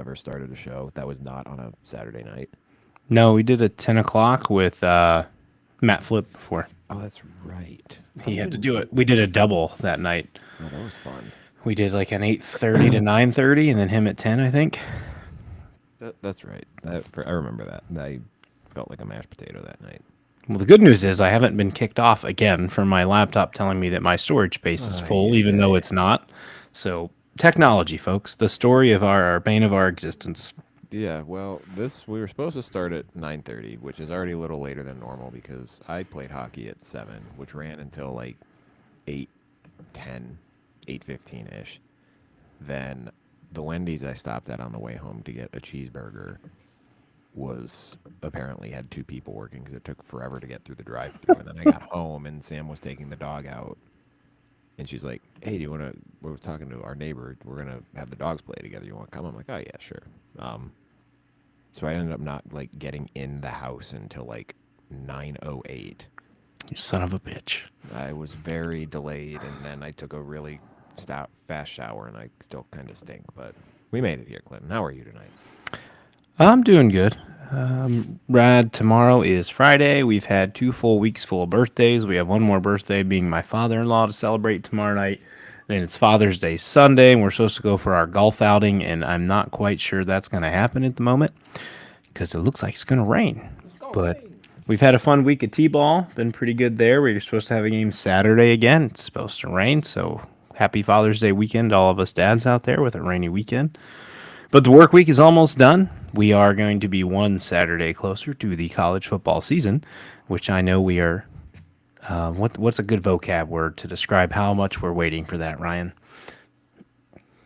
ever started a show that was not on a Saturday night. No, we did a 10 o'clock with Matt Flip before. Oh, that's right. How He you had to been? do it. We did a double that night. Oh, that was fun. We did like an 8:30 to 9:30, and then him at 10, I think. That's right. I remember that. I felt like a mashed potato that night. Well, the good news is I haven't been kicked off again from my laptop telling me that my storage space is Ay, full, ay, even though ay. it's not. So, technology, folks, the story of our bane of our existence. Yeah, well, this we were supposed to start at 9:30, which is already a little later than normal because I played hockey at 7, which ran until like 8:10, 8:15 ish. Then the Wendy's I stopped at on the way home to get a cheeseburger was apparently had two people working because it took forever to get through the drive-through. And then I got home and Sam was taking the dog out, and she's like, "Hey, do you want to?" We're talking to our neighbor. We're gonna have the dogs play together. You want to come? I'm like, "Oh yeah, sure." Um, so I ended up not like getting in the house until like 9:08. You son of a bitch. I was very delayed, and then I took a really fast shower, and I still kind of stink. But we made it here, Clinton. How are you tonight? I'm doing good. Brad, tomorrow is Friday. We've had 2 full weeks full of birthdays. We have one more birthday being my father-in-law to celebrate tomorrow night. Then it's Father's Day Sunday, and we're supposed to go for our golf outing, and I'm not quite sure that's going to happen at the moment because it looks like it's going to rain. But we've had a fun week of T-ball. Been pretty good there. We're supposed to have a game Saturday again. It's supposed to rain, so happy Father's Day weekend to all of us dads out there with a rainy weekend. But the work week is almost done. We are going to be one Saturday closer to the college football season, which I know we are. What's a good vocab word to describe how much we're waiting for that, Ryan?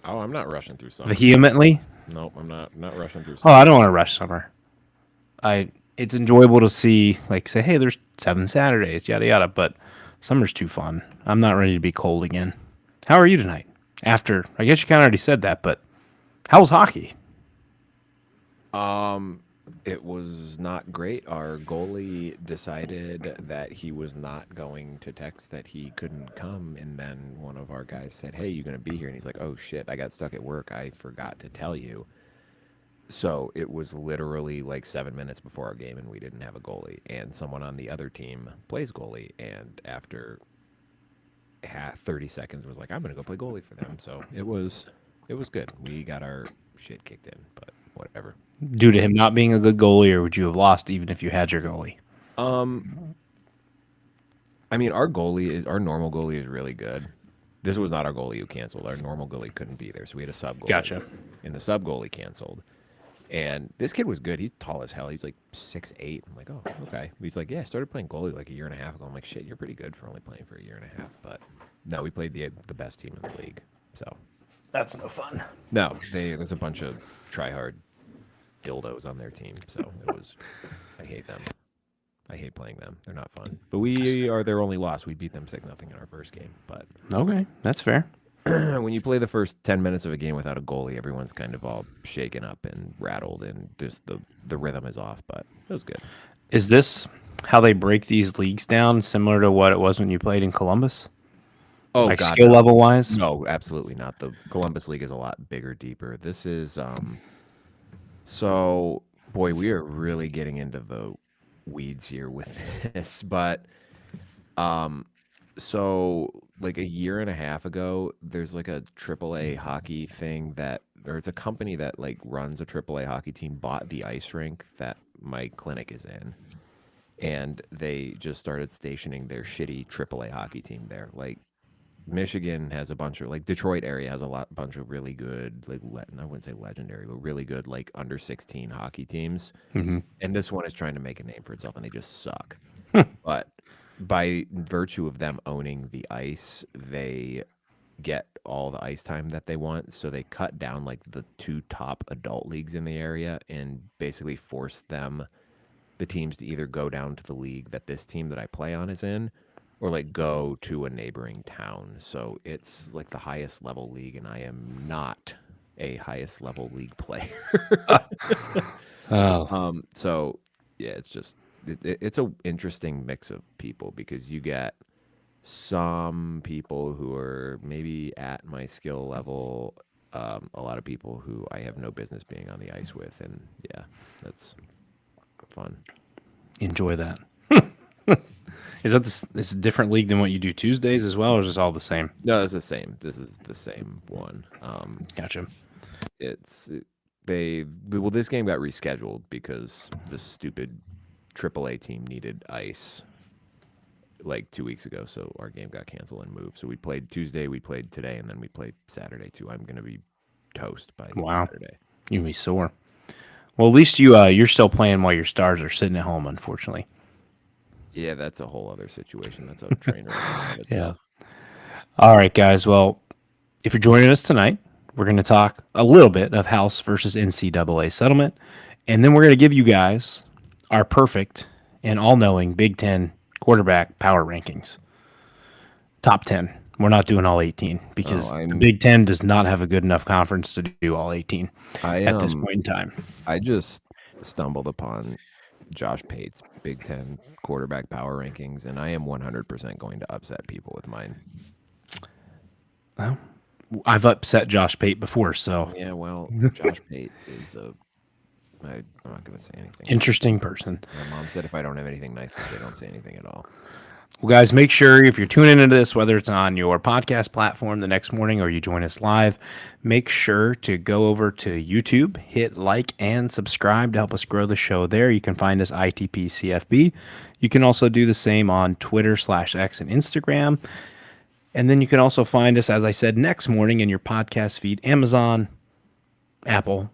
Oh, I'm not rushing through summer. Vehemently? Nope, I'm not rushing through Oh, summer. I don't want to rush summer. It's enjoyable to see, like, say, hey, there's 7 Saturdays, yada yada. But summer's too fun. I'm not ready to be cold again. How are you tonight? After, I guess you kind of already said that, but how was hockey? Um, it was not great. Our goalie decided that he was not going to text that he couldn't come, and then one of our guys said, "Hey, you gonna be here?" And he's like, "Oh shit, I got stuck at work. I forgot to tell you." So it was literally like 7 minutes before our game, and we didn't have a goalie. And someone on the other team plays goalie, and after 30 seconds was like, "I'm gonna go play goalie for them." So it was good. We got our shit kicked in, but whatever. Due to him not being a good goalie, or would you have lost even if you had your goalie? Um, I mean, our normal goalie is really good. This was not our goalie who canceled. Our normal goalie couldn't be there, so we had a sub goalie, Gotcha. and the sub goalie canceled. And this kid was good. He's tall as hell. He's like 6'8". I'm like, oh, okay. He's like, yeah, I started playing goalie like a year and a half ago. I'm like, shit, you're pretty good for only playing for a year and a half. But no, we played the best team in the league. So That's no fun. no, there's a bunch of try hard dildos on their team. So it was, I hate them. I hate playing them. They're not fun. But we are their only loss. We beat them 6-0 in our first game. But Okay, that's fair. when you play the first 10 minutes of a game without a goalie, everyone's kind of all shaken up and rattled, and just the rhythm is off. But it was good. Is this how they break these leagues down, similar to what it was when you played in Columbus? Oh Like God, skill no, level wise? no, absolutely not. The Columbus League is a lot bigger, deeper. This is so boy, we are really getting into the weeds here with this, but um, so like a year and a half ago, there's like a AAA hockey thing that, or it's a company that like runs a AAA hockey team, bought the ice rink that my clinic is in, and they just started stationing their shitty AAA hockey team there. Like Michigan has a bunch of, like, Detroit area has a bunch of really good, like I wouldn't say legendary, but really good like under 16 hockey teams. Mm-hmm. And this one is trying to make a name for itself, and they just suck. But by virtue of them owning the ice, they get all the ice time that they want. So they cut down like the two top adult leagues in the area and basically force the teams to either go down to the league that this team that I play on is in, or like go to a neighboring town. So it's like the highest level league, and I am not a highest level league player. Oh, So yeah, it's just it's a interesting mix of people because you get some people who are maybe at my skill level a lot of people who I have no business being on the ice with, and yeah, that's fun. Enjoy that. Is that this a different league than what you do Tuesdays as well, or is this all the same? No, it's the same. This is the same one. Gotcha. It's they well, this game got rescheduled because the stupid AAA team needed ice like 2 weeks ago, so our game got canceled and moved. So we played Tuesday, we played today, and then we played Saturday too. I'm gonna be toast by Wow, Saturday. you can be sore. Well, at least you're still playing while your stars are sitting at home. Unfortunately. Yeah, that's a whole other situation. That's a train wreck in and of Yeah. itself. All right, guys. Well, if you're joining us tonight, we're going to talk a little bit of House versus NCAA settlement, and then we're going to give you guys our perfect and all-knowing Big Ten quarterback power rankings. Top 10. We're not doing all 18 because Oh, the Big Ten does not have a good enough conference to do all 18 I at this point in time. I just stumbled upon Josh Pate's Big Ten quarterback power rankings, and I am 100% going to upset people with mine. I've upset Josh Pate before, so Yeah, well, Josh Pate is I'm not going to say anything. interesting person. My mom said if I don't have anything nice to say, don't say anything at all. Well, guys, make sure if you're tuning into this, whether it's on your podcast platform the next morning or you join us live, make sure to go over to YouTube, hit like and subscribe to help us grow the show there. You can find us ITP CFB. You can also do the same on Twitter/X and Instagram. And then you can also find us, as I said, next morning in your podcast feed, Amazon, Apple,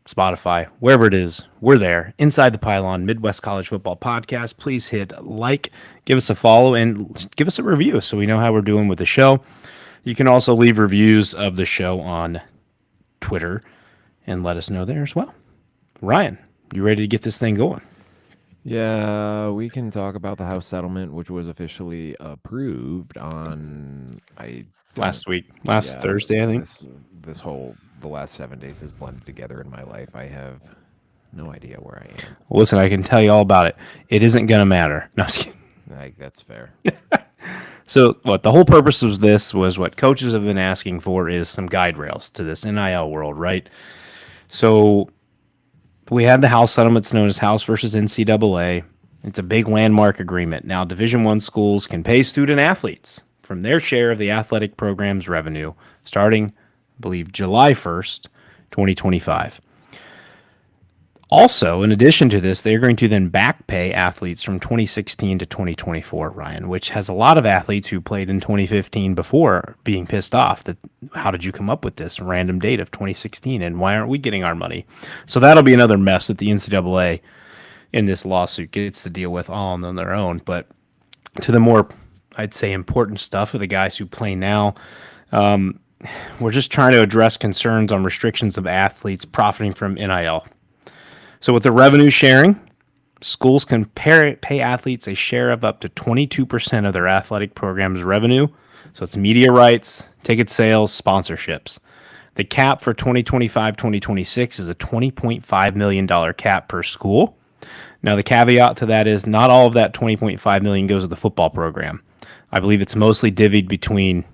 Spotify, wherever it is, we're there. Inside the Pylon, Midwest College Football Podcast. Please hit like, give us a follow, and give us a review so we know how we're doing with the show. You can also leave reviews of the show on Twitter and let us know there as well. Ryan, you ready to get this thing going? Yeah, we can talk about the House settlement, which was officially approved on Last yeah, Thursday, I think. The last 7 days has blended together in my life. I have no idea where I am. Well, listen, I can tell you all about it. It isn't going to matter. No, I'm just kidding. Like, that's fair. So, what the whole purpose of this was what coaches have been asking for is some guide rails to this NIL world, right? So, we have the House settlements known as House versus NCAA. It's a big landmark agreement. Now, Division I schools can pay student athletes from their share of the athletic program's revenue starting, I believe, July 1st, 2025. Also, in addition to this, they're going to then back pay athletes from 2016 to 2024, Ryan, which has a lot of athletes who played in 2015 before being pissed off that how did you come up with this random date of 2016 and why aren't we getting our money? So that'll be another mess that the NCAA in this lawsuit gets to deal with all on their own. But to the more, I'd say, important stuff of the guys who play now, we're just trying to address concerns on restrictions of athletes profiting from NIL. So with the revenue sharing, schools can pay athletes a share of up to 22% of their athletic program's revenue. So it's media rights, ticket sales, sponsorships. The cap for 2025-2026 is a $20.5 million cap per school. Now, the caveat to that is not all of that $20.5 million goes to the football program. I believe it's mostly divvied between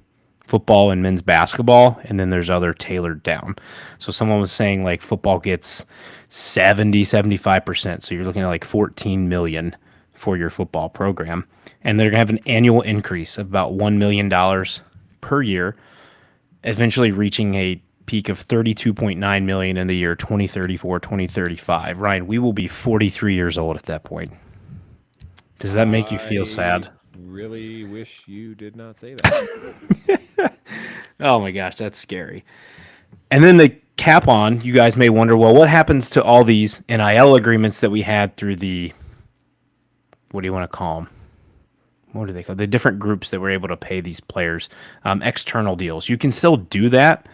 football and men's basketball, and then there's other tailored down. So someone was saying like football gets 75%. So you're looking at like $14 million for your football program. And they're going to have an annual increase of about $1 million per year, eventually reaching a peak of $32.9 million in the year 2034, 2035. Ryan, we will be 43 years old at that point. Does that make you feel sad? Really wish you did not say that. Oh my gosh, that's scary. And then the cap on, you guys may wonder, well, what happens to all these NIL agreements that we had through the, what do you want to call them? What do they call the different groups that were able to pay these players external deals? You can still do that,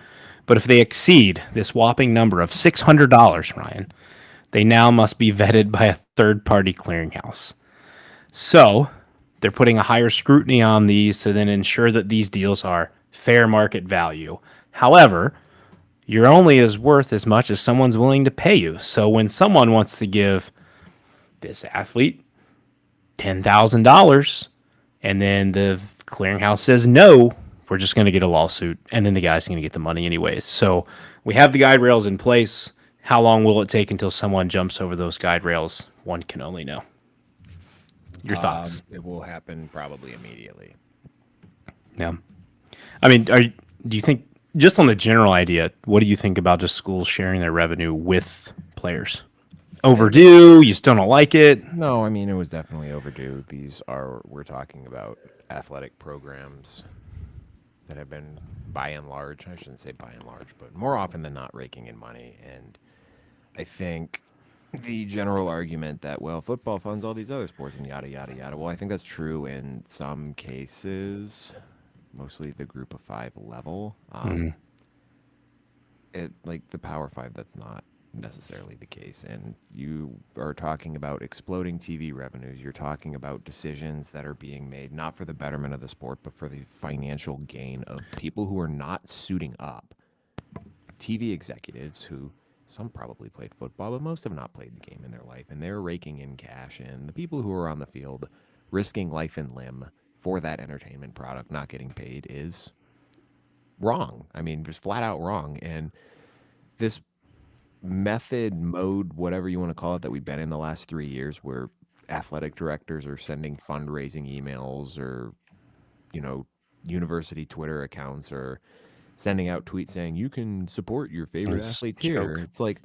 but if they exceed this whopping number of $600, Ryan, they now must be vetted by a third-party clearinghouse. So they're putting a higher scrutiny on these to then ensure that these deals are fair market value. However, you're only as worth as much as someone's willing to pay you. So when someone wants to give this athlete $10,000 and then the clearinghouse says no, We're just going to get a lawsuit, and then the guy's going to get the money anyways. So we have the guide rails in place. How long will it take until someone jumps over those guide rails? One can only know. Your thoughts? It will happen probably immediately. Yeah. I mean, do you think, just on the general idea, what do you think about just schools sharing their revenue with players? Overdue? You still don't like it? No, I mean, it was definitely overdue. We're talking about athletic programs that have been, by and large, I shouldn't say by and large, but more often than not, raking in money. And I think the general argument that, well, football funds all these other sports and yada, yada, yada. Well, I think that's true in some cases, mostly the group of five level. Like the Power Five, that's not necessarily the case. And you are talking about exploding TV revenues. You're talking about decisions that are being made not for the betterment of the sport, but for the financial gain of people who are not suiting up. TV executives who some probably played football, but most have not played the game in their life, and they're raking in cash. And the people who are on the field risking life and limb for that entertainment product not getting paid is wrong. I mean, just flat out wrong. And this method, mode, whatever you want to call it, that we've been in the last 3 years, where athletic directors are sending fundraising emails, or, university Twitter accounts are sending out tweets saying you can support your favorite It's athletes a here. joke. It's like,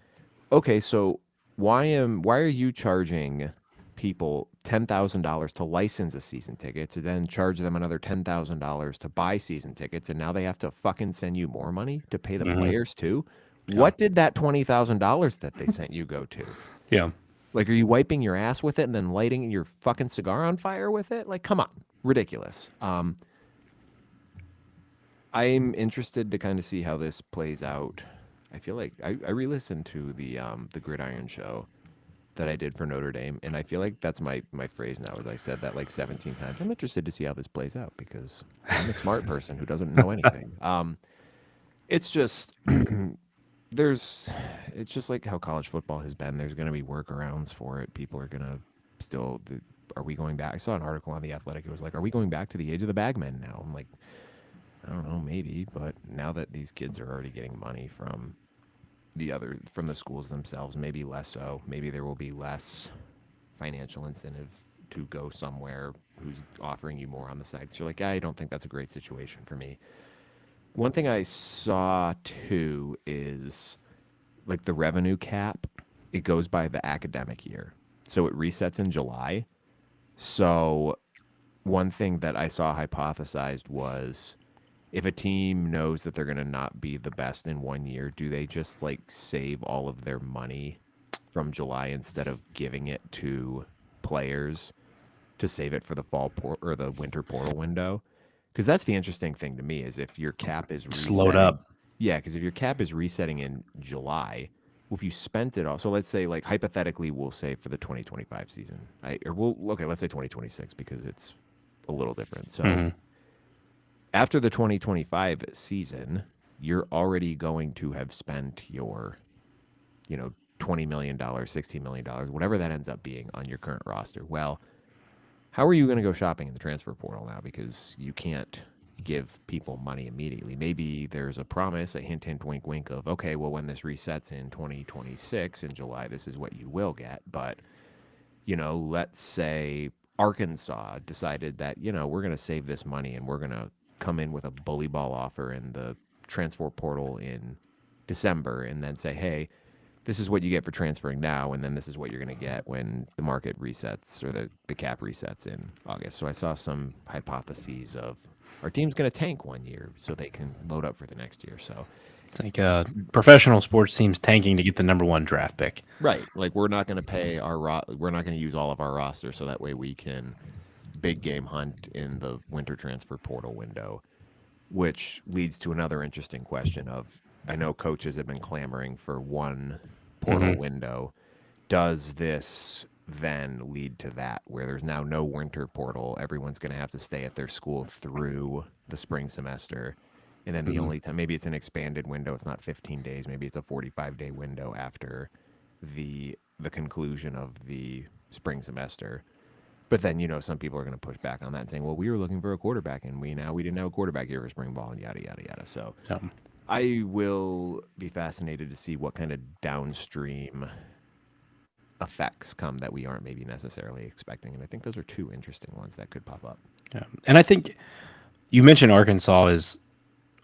okay, so why are you charging people $10,000 to license a season ticket, to then charge them another $10,000 to buy season tickets, and now they have to fucking send you more money to pay the players too? Yeah. What did that $20,000 that they sent you go to? Yeah. Like, are you wiping your ass with it and then lighting your fucking cigar on fire with it? Like, come on, ridiculous. I'm interested to kind of see how this plays out. I feel like I re-listened to the Gridiron show that I did for Notre Dame, and I feel like that's my phrase now. As I said that like 17 times. I'm interested to see how this plays out because I'm a smart person who doesn't know anything. It's just there's it's just like how college football has been. There's going to be workarounds for it. People are going to still. Are we going back? I saw an article on the Athletic. It was like, are we going back to the age of the bagmen now? I'm like, I don't know, maybe, but now that these kids are already getting money from the schools themselves, maybe less so. Maybe there will be less financial incentive to go somewhere who's offering you more on the side. So you're like, I don't think that's a great situation for me. One thing I saw too is like the revenue cap. It goes by the academic year, so it resets in July. So one thing that I saw hypothesized was, if a team knows that they're going to not be the best in 1 year, do they just like save all of their money from July instead of giving it to players to save it for the or the winter portal window? Because that's the interesting thing to me, is if your cap is Slowed resetting. up. Yeah, because if your cap is resetting in July, well, if you spent it all, so let's say, like, hypothetically, we'll say for the 2025 season, okay, let's say 2026 because it's a little different. So after the 2025 season, you're already going to have spent your, $20 million, $16 million, whatever that ends up being on your current roster. Well, how are you going to go shopping in the transfer portal now? Because you can't give people money immediately. Maybe there's a promise, a hint, hint, wink, wink of, okay, well, when this resets in 2026 in July, this is what you will get. But, let's say Arkansas decided that, we're going to save this money and we're going to come in with a bully ball offer in the transfer portal in December, and then say, hey, this is what you get for transferring now, and then this is what you're going to get when the market resets, or the cap resets in August. So I saw some hypotheses of, our team's going to tank 1 year so they can load up for the next year. So It's like professional sports teams tanking to get the number one draft pick. right, like, we're not going to pay we're not going to use all of our roster, so that way we can big game hunt in the winter transfer portal window, which leads to another interesting question of, I know coaches have been clamoring for one portal window. Does this then lead to that, where there's now no winter portal? Everyone's going to have to stay at their school through the spring semester. And then the only time, maybe it's an expanded window, it's not 15 days, maybe it's a 45-day window after the conclusion of the spring semester. But then, some people are going to push back on that and saying, well, we were looking for a quarterback and we didn't have a quarterback here for spring ball and yada, yada, yada. So Um, I will be fascinated to see what kind of downstream effects come that we aren't maybe necessarily expecting. And I think those are two interesting ones that could pop up. yeah. And I think you mentioned Arkansas is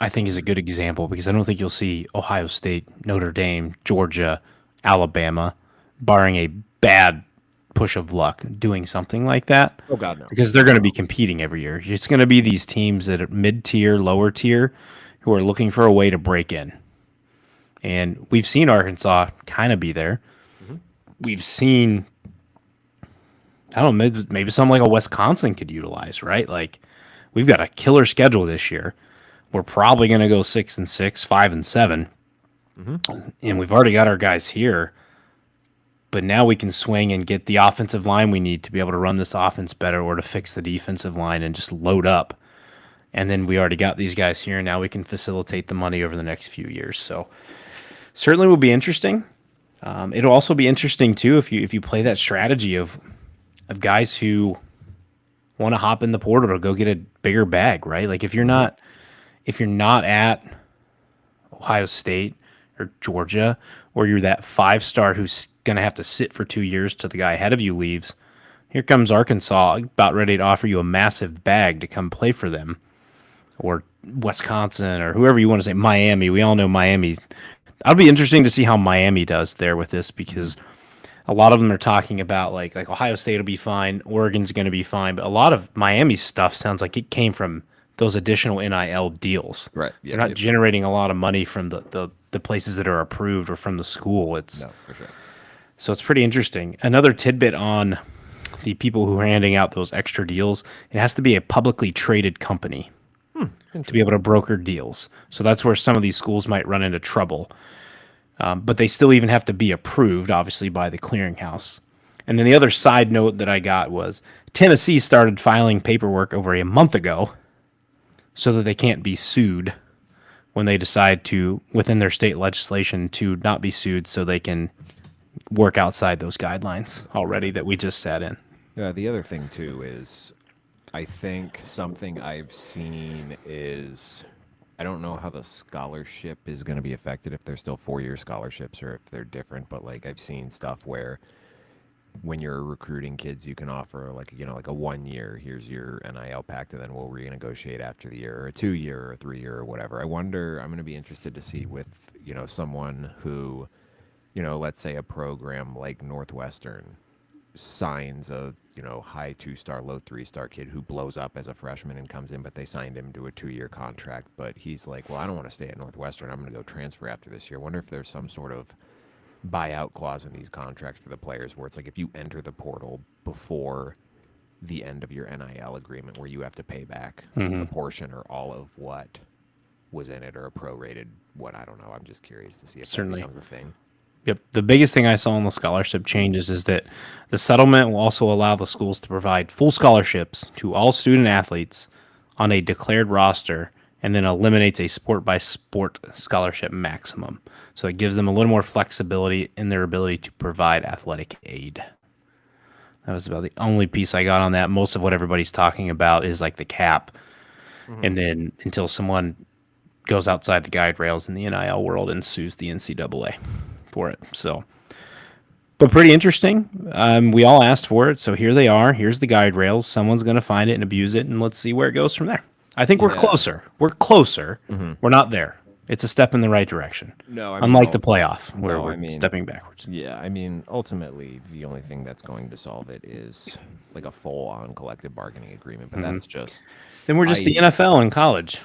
a good example because I don't think you'll see Ohio State, Notre Dame, Georgia, Alabama, barring a bad push of luck, doing something like that Oh, God, no. because they're going to be competing every year. It's going to be these teams that are mid tier, lower tier, who are looking for a way to break in. And we've seen Arkansas kind of be there. Hmm. We've seen, I don't know, maybe something like a Wisconsin could utilize, right? Like, we've got a killer schedule this year. We're probably going to go 6-6, 5-7, Hmm. and we've already got our guys here. But now we can swing and get the offensive line we need to be able to run this offense better, or to fix the defensive line and just load up. And then we already got these guys here, and now we can facilitate the money over the next few years. So certainly will be interesting. It'll also be interesting too if you play that strategy of guys who want to hop in the portal to go get a bigger bag, right? Like if you're not at Ohio State or Georgia, or you're that 5-star who's going to have to sit for 2 years till the guy ahead of you leaves, here comes Arkansas about ready to offer you a massive bag to come play for them, or Wisconsin, or whoever you want to say, Miami. We all know Miami. It'll be interesting to see how Miami does there with this, because a lot of them are talking about like Ohio State will be fine, Oregon's going to be fine, but a lot of Miami's stuff sounds like it came from those additional NIL deals. Right. They're Yep. not Yep. generating a lot of money from the places that are approved or from the school. No, for sure. So it's pretty interesting. Another tidbit on the people who are handing out those extra deals: it has to be a publicly traded company to be able to broker deals. So that's where some of these schools might run into trouble. But they still even have to be approved, obviously, by the clearinghouse. And then the other side note that I got was Tennessee started filing paperwork over a month ago so that they can't be sued when they decide to, within their state legislation, to not be sued, so they can work outside those guidelines already that we just sat in. Yeah, the other thing too is I think something I've seen is I don't know how the scholarship is going to be affected, if they're still 4-year scholarships or if they're different, but like I've seen stuff where when you're recruiting kids, you can offer like, like a 1 year, here's your NIL pact, and then we'll renegotiate after the year, or a 2-year or a 3-year or whatever. I'm going to be interested to see with, someone who, let's say a program like Northwestern signs a high 2-star, low 3-star kid who blows up as a freshman and comes in, but they signed him to a 2-year contract, but he's like, well, I don't want to stay at Northwestern, I'm going to go transfer after this year. I wonder if there's some sort of buyout clause in these contracts for the players where it's like if you enter the portal before the end of your NIL agreement, where you have to pay back a portion or all of what was in it, or a prorated what, I don't know. I'm just curious to see if Certainly. that becomes a thing. Yep. The biggest thing I saw in the scholarship changes is that the settlement will also allow the schools to provide full scholarships to all student athletes on a declared roster, and then eliminates a sport by sport scholarship maximum. So it gives them a little more flexibility in their ability to provide athletic aid. That was about the only piece I got on that. Most of what everybody's talking about is like the cap. And then until someone goes outside the guide rails in the NIL world and sues the NCAA for it. So, but pretty interesting. We all asked for it, so here they are. Here's the guide rails. Someone's going to find it and abuse it, and let's see where it goes from there. I think we're Yeah. closer. We're closer. We're not there. It's a step in the right direction. No, I mean, Unlike the playoff, where no, we're I mean- stepping backwards. Yeah, I mean, ultimately, the only thing that's going to solve it is like a full-on collective bargaining agreement, but that's just Then we're just the I- NFL in college.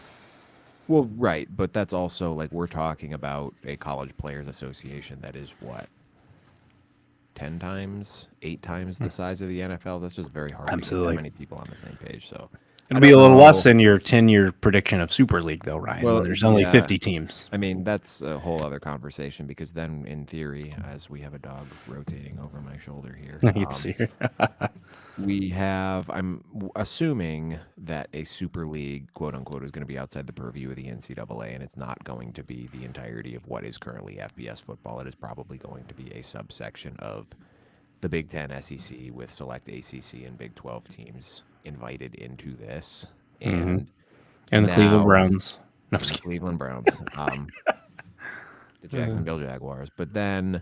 well, right, but that's also like we're talking about a college players association that is what 10 times, 8 times the size of the NFL. That's just very hard to Absolutely. get that many people on the same page. So It'll I be a don't little know. less than your 10-year prediction of Super League, though, Ryan. Well, When there's only yeah. 50 teams. I mean, that's a whole other conversation because then, in theory, as we have a dog rotating over my shoulder here, You can see here. we have, assuming that a Super League, quote unquote, is going to be outside the purview of the NCAA, and it's not going to be the entirety of what is currently FBS football. It is probably going to be a subsection of the Big Ten, SEC with select ACC and Big 12 teams invited into this, Hmm. and And the Cleveland now Browns. No, I'm and the just Cleveland Browns, the kidding. Jacksonville Jaguars. But then,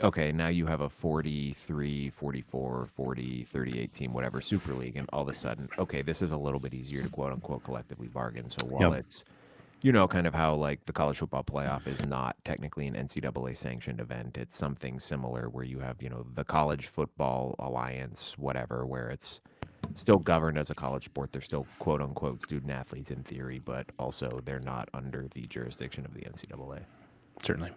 okay, now you have a 43, 44, 40, 38 team, whatever, Super League, and all of a sudden, okay, this is a little bit easier to quote unquote collectively bargain. So while Yep. it's kind of how like the college football playoff is not technically an NCAA sanctioned event. It's something similar where you have, the College Football Alliance, whatever, where it's still governed as a college sport. They're still quote unquote student athletes in theory, but also they're not under the jurisdiction of the NCAA. Certainly.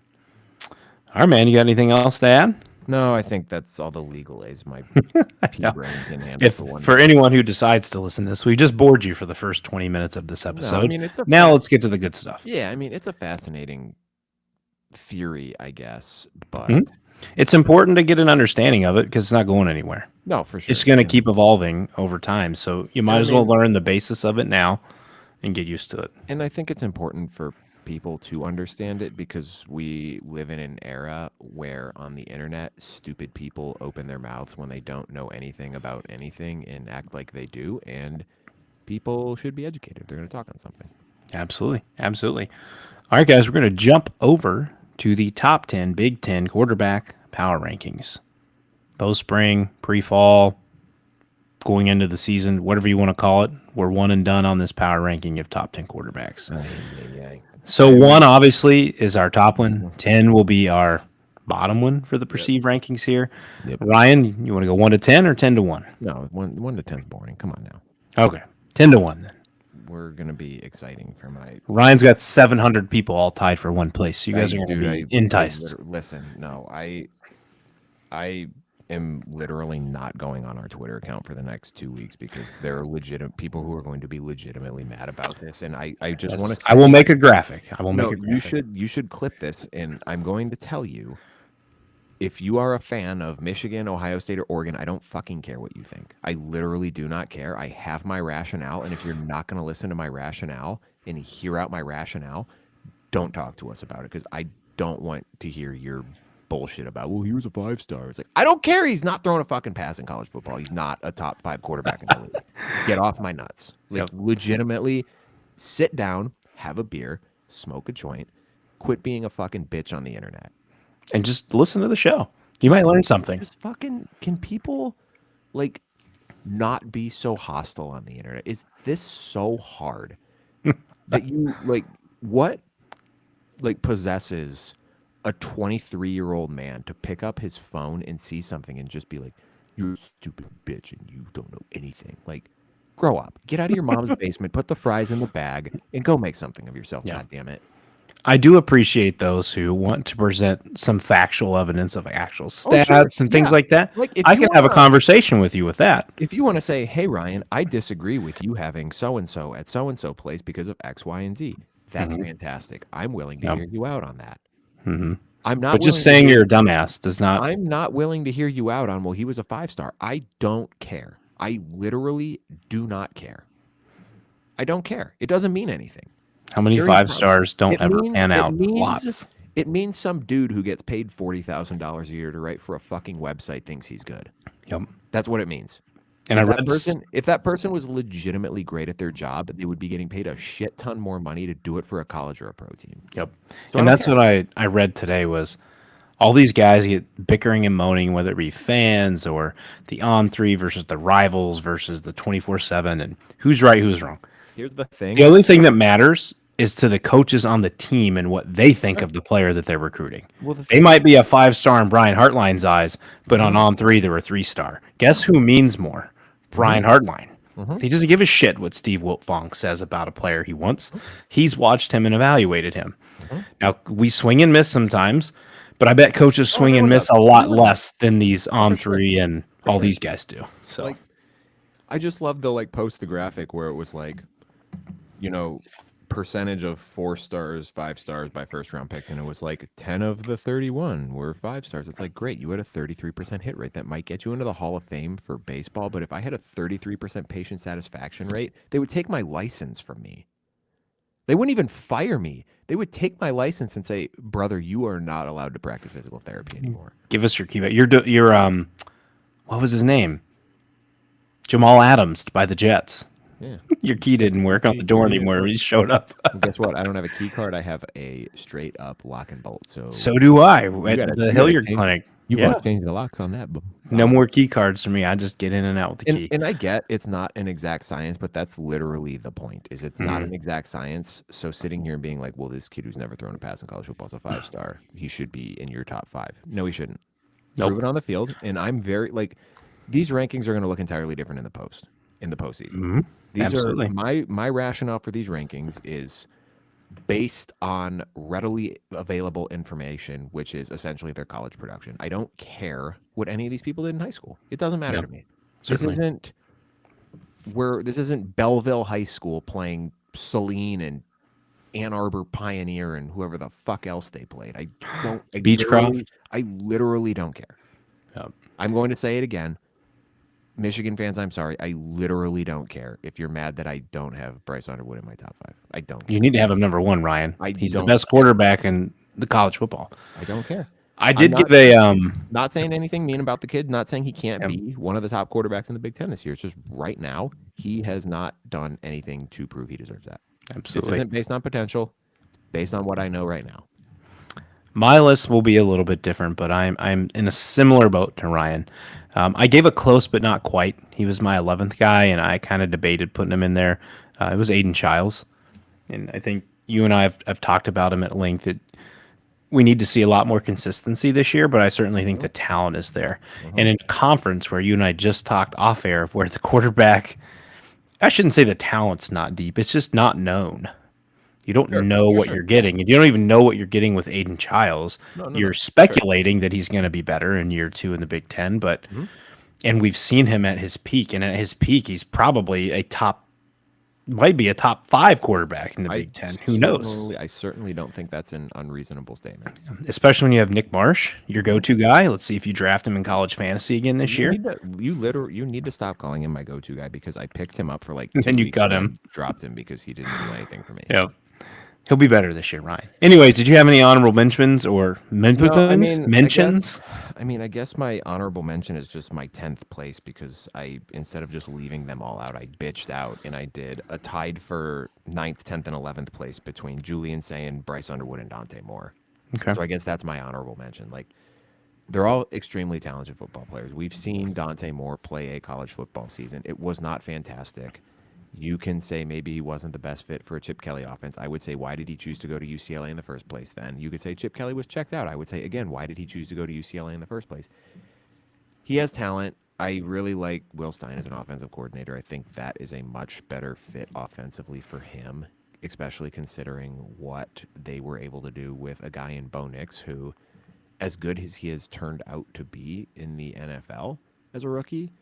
All right, man. You got anything else to add? No, I think that's all the legal aids my pea Yeah. brain can handle If for one for day. anyone who decides to listen to this, we just bored you for the first 20 minutes of this No, I episode. mean it's a Now let's get to the good stuff. yeah, I mean it's a fascinating theory, I guess, but Mhm. It's important to get an understanding of it because it's not going anywhere. no, for sure. It's going to keep evolving over time. So you might I as well mean, learn the basis of it now and get used to it. and I think it's important for people to understand it because we live in an era where on the internet, stupid people open their mouths when they don't know anything about anything and act like they do. And people should be educated if they're going to talk on something. Absolutely. Absolutely. All right, guys, we're going to jump over to the top 10 Big Ten quarterback power rankings. Post spring, pre fall, going into the season, whatever you want to call it. We're one and done on this power ranking of top 10 quarterbacks. So one obviously is our top one. 10 will be our bottom one for the perceived rankings here. Yep. Ryan, you want to go 1 to 10 or 10 to 1? No, one to 10's boring. Come on now. Okay. 10 to 1 then. We're going to be exciting for my. Ryan's got 700 people all tied for one place. So you guys are going to be enticed. Listen, no, I am literally not going on our Twitter account for the next 2 weeks because there are legitimate people who are going to be legitimately mad about this, and I just want to. I will make a graphic. I will make No, a graphic. you should clip this, and I'm going to tell you. If you are a fan of Michigan, Ohio State, or Oregon, I don't fucking care what you think. I literally do not care. I have my rationale, and if you're not going to listen to my rationale and hear out my rationale, don't talk to us about it because I don't want to hear your bullshit about, well, he was a 5-star. It's like, I don't care. He's not throwing a fucking pass in college football. He's not a top 5 quarterback in the league. Get off my nuts. Like, legitimately, sit down, have a beer, smoke a joint, quit being a fucking bitch on the internet. And just listen to the show. You might learn something. Just fucking, can people like not be so hostile on the internet? Is this so hard that you like what like possesses a 23-year-old man to pick up his phone and see something and just be like, you're a stupid bitch and you don't know anything. Like, grow up. Get out of your mom's basement, put the fries in the bag, and go make something of yourself. Yeah. God damn it. I do appreciate those who want to present some factual evidence of actual stats and things like that. Like, if I you can have a wanna- conversation with you with that. If you want to say, hey, Ryan, I disagree with you having so-and-so at so-and-so place because of X, Y, and Z, that's fantastic. I'm willing to hear you out on that. I'm not But just willing saying to you're a dumbass does not. I'm not willing to hear you out on, well, he was a 5-star. I don't care. I literally do not care. I don't care. It doesn't mean anything. How many Sure, he's 5 stars don't It ever means- pan it out? means- Lots. It means some dude who gets paid $40,000 a year to write for a fucking website thinks he's good. Yep. That's what it means. And If that person was legitimately great at their job, they would be getting paid a shit ton more money to do it for a college or a pro team. Yep. So And I don't that's care. what I read today was all these guys get bickering and moaning, whether it be fans or the on-3 versus the rivals versus the 24/7, and who's right, who's wrong. Here's the thing. The only thing that matters is to the coaches on the team and what they think of the player that they're recruiting. Well, the They thing- might be a 5-star in Brian Hartline's eyes, but on 3 they were 3-star. Guess who means more? Brian Hartline. He doesn't give a shit what Steve Wiltfong says about a player he wants. He's watched him and evaluated him. Now, we swing and miss sometimes, but I bet coaches swing and everyone miss does. a lot Everyone less than these on 3 and all these guys do. So Like, I just love the post the graphic where it was like, percentage of 4 stars, 5 stars by first round picks, and it was like 10 of the 31 were 5 stars. It's like, great, you had a 33% hit rate that might get you into the Hall of Fame for baseball, but if I had a 33% patient satisfaction rate, they would take my license from me. They wouldn't even fire me. They would take my license and say, "Brother, you are not allowed to practice physical therapy anymore." Give us your QB. You're what was his name? Jamal Adams by the Jets. Yeah. Your key didn't work on the door anymore when he showed up. Well, guess what? I don't have a key card. I have a straight up lock and bolt. So So do I you at gotta the you gotta Hilliard change Clinic. you Yeah. must change the locks on that. No more key cards for me. I just get in and out with the And key. and I get it's not an exact science, but that's literally the point. Is it's not Mm-hmm. an exact science. So sitting here and being like, well, this kid who's never thrown a pass in college football is a 5-star. He should be in your top 5. No, he shouldn't. Nope. Prove it on the field. And I'm very like these rankings are going to look entirely different in the postseason. Mm-hmm. These Absolutely. are my rationale for these rankings is based on readily available information, which is essentially their college production. I don't care what any of these people did in high school. It doesn't matter Yep. to me. Certainly. This isn't Belleville High School playing Saline and Ann Arbor Pioneer and whoever the fuck else they played. Beechcroft. I literally don't care. Yep. I'm going to say it again. Michigan fans, I'm sorry. I literally don't care if you're mad that I don't have Bryce Underwood in my top 5. I don't care. You need to have him number 1, Ryan. I He's the don't best quarterback in the college football. I don't care. I did not- give a Not saying anything mean about the kid, not saying he can't be one of the top quarterbacks in the Big Ten this year. It's just right now, he has not done anything to prove he deserves that. absolutely. This isn't based on potential. It's based on what I know right now. My list will be a little bit different, but I'm in a similar boat to Ryan. I gave a close, but not quite. He was my 11th guy, and I kind of debated putting him in there. It was Aiden Childs, and I think you and I have talked about him at length. We need to see a lot more consistency this year, but I certainly think the talent is there. And in conference, where you and I just talked off air, where the quarterback, I shouldn't say the talent's not deep, it's just not known. You don't know what you're getting. And you don't even know what you're getting with Aiden Childs. You're speculating that he's going to be better in year 2 in the Big Ten, but and we've seen him at his peak. And at his peak, he's probably might be a top 5 quarterback in the Big Ten. Who knows? I certainly don't think that's an unreasonable statement. Especially when you have Nick Marsh, your go-to guy. Let's see if you draft him in college fantasy again this year. You need to stop calling him my go-to guy because I picked him up for like 2 And you weeks cut and him. then dropped him because he didn't do anything for me. Yeah. He'll be better this year, Ryan. Anyways, did you have any honorable mentions or mentions? I guess my honorable mention is just my 10th place because instead of just leaving them all out, I bitched out and I did a tied for 9th, 10th, and 11th place between Julian Sayin, Bryce Underwood, and Dante Moore. Okay. So I guess that's my honorable mention. Like, they're all extremely talented football players. We've seen Dante Moore play a college football season. It was not fantastic. You can say maybe he wasn't the best fit for a Chip Kelly offense. I would say, why did he choose to go to UCLA in the first place then? You could say Chip Kelly was checked out. I would say, again, why did he choose to go to UCLA in the first place? He has talent. I really like Will Stein as an offensive coordinator. I think that is a much better fit offensively for him, especially considering what they were able to do with a guy in Bo Nix who, as good as he has turned out to be in the NFL as a rookie,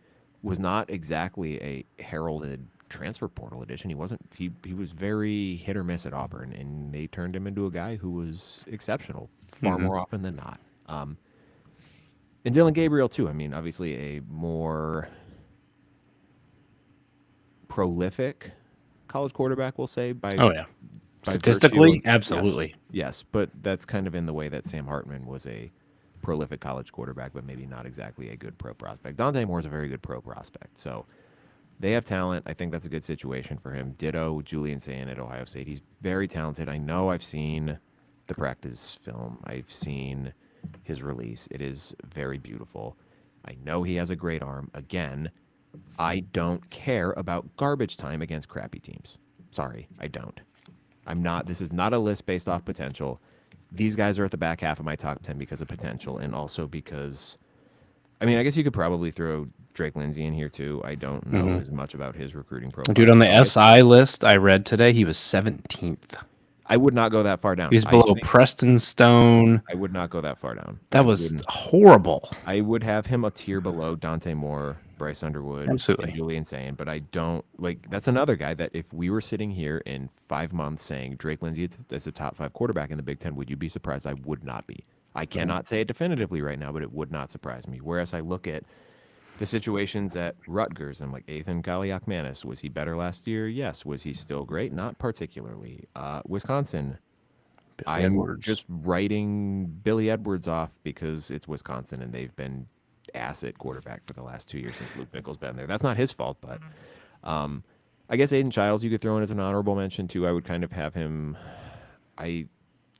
was not exactly a heralded transfer portal addition. He was very hit or miss at Auburn, and they turned him into a guy who was exceptional far more often than not. And Dylan Gabriel too. I mean, obviously a more prolific college quarterback, we'll say. By Statistically, virtue absolutely. Yes, but that's kind of in the way that Sam Hartman was a prolific college quarterback, but maybe not exactly a good pro prospect. Dante Moore is a very good pro prospect, so they have talent. I think that's a good situation for him. Ditto Julian Sayin at Ohio State. He's very talented. I know I've seen the practice film. I've seen his release. It is very beautiful. I know he has a great arm. Again, I don't care about garbage time against crappy teams. Sorry, I don't. This is not a list based off potential. These guys are at the back half of my top 10 because of potential and also because, I mean, I guess you could probably throw Drake Lindsay in here too. I don't know as much about his recruiting profile. Dude, on the SI list I read today, he was 17th. I would not go that far down. He's below Preston Stone. I would not go that far down. That was horrible. I would have him a tier below Dante Moore, Bryce Underwood, Absolutely. and Julian Sayin, but I don't like. That's another guy that if we were sitting here in 5 months saying Drake Lindsay is a top 5 quarterback in the Big Ten, would you be surprised? I would not be. I cannot say it definitively right now, but it would not surprise me. Whereas I look at The situations at Rutgers, I'm like, Ethan Galiakmanis, was he better last year? Yes. Was he still great? Not particularly. Wisconsin, Billy I'm Edwards. just writing Billy Edwards off because it's Wisconsin and they've been ass at quarterback for the last 2 years since Luke Fickell's been there. That's not his fault, but I guess Aiden Childs you could throw in as an honorable mention too. I would kind of have him. I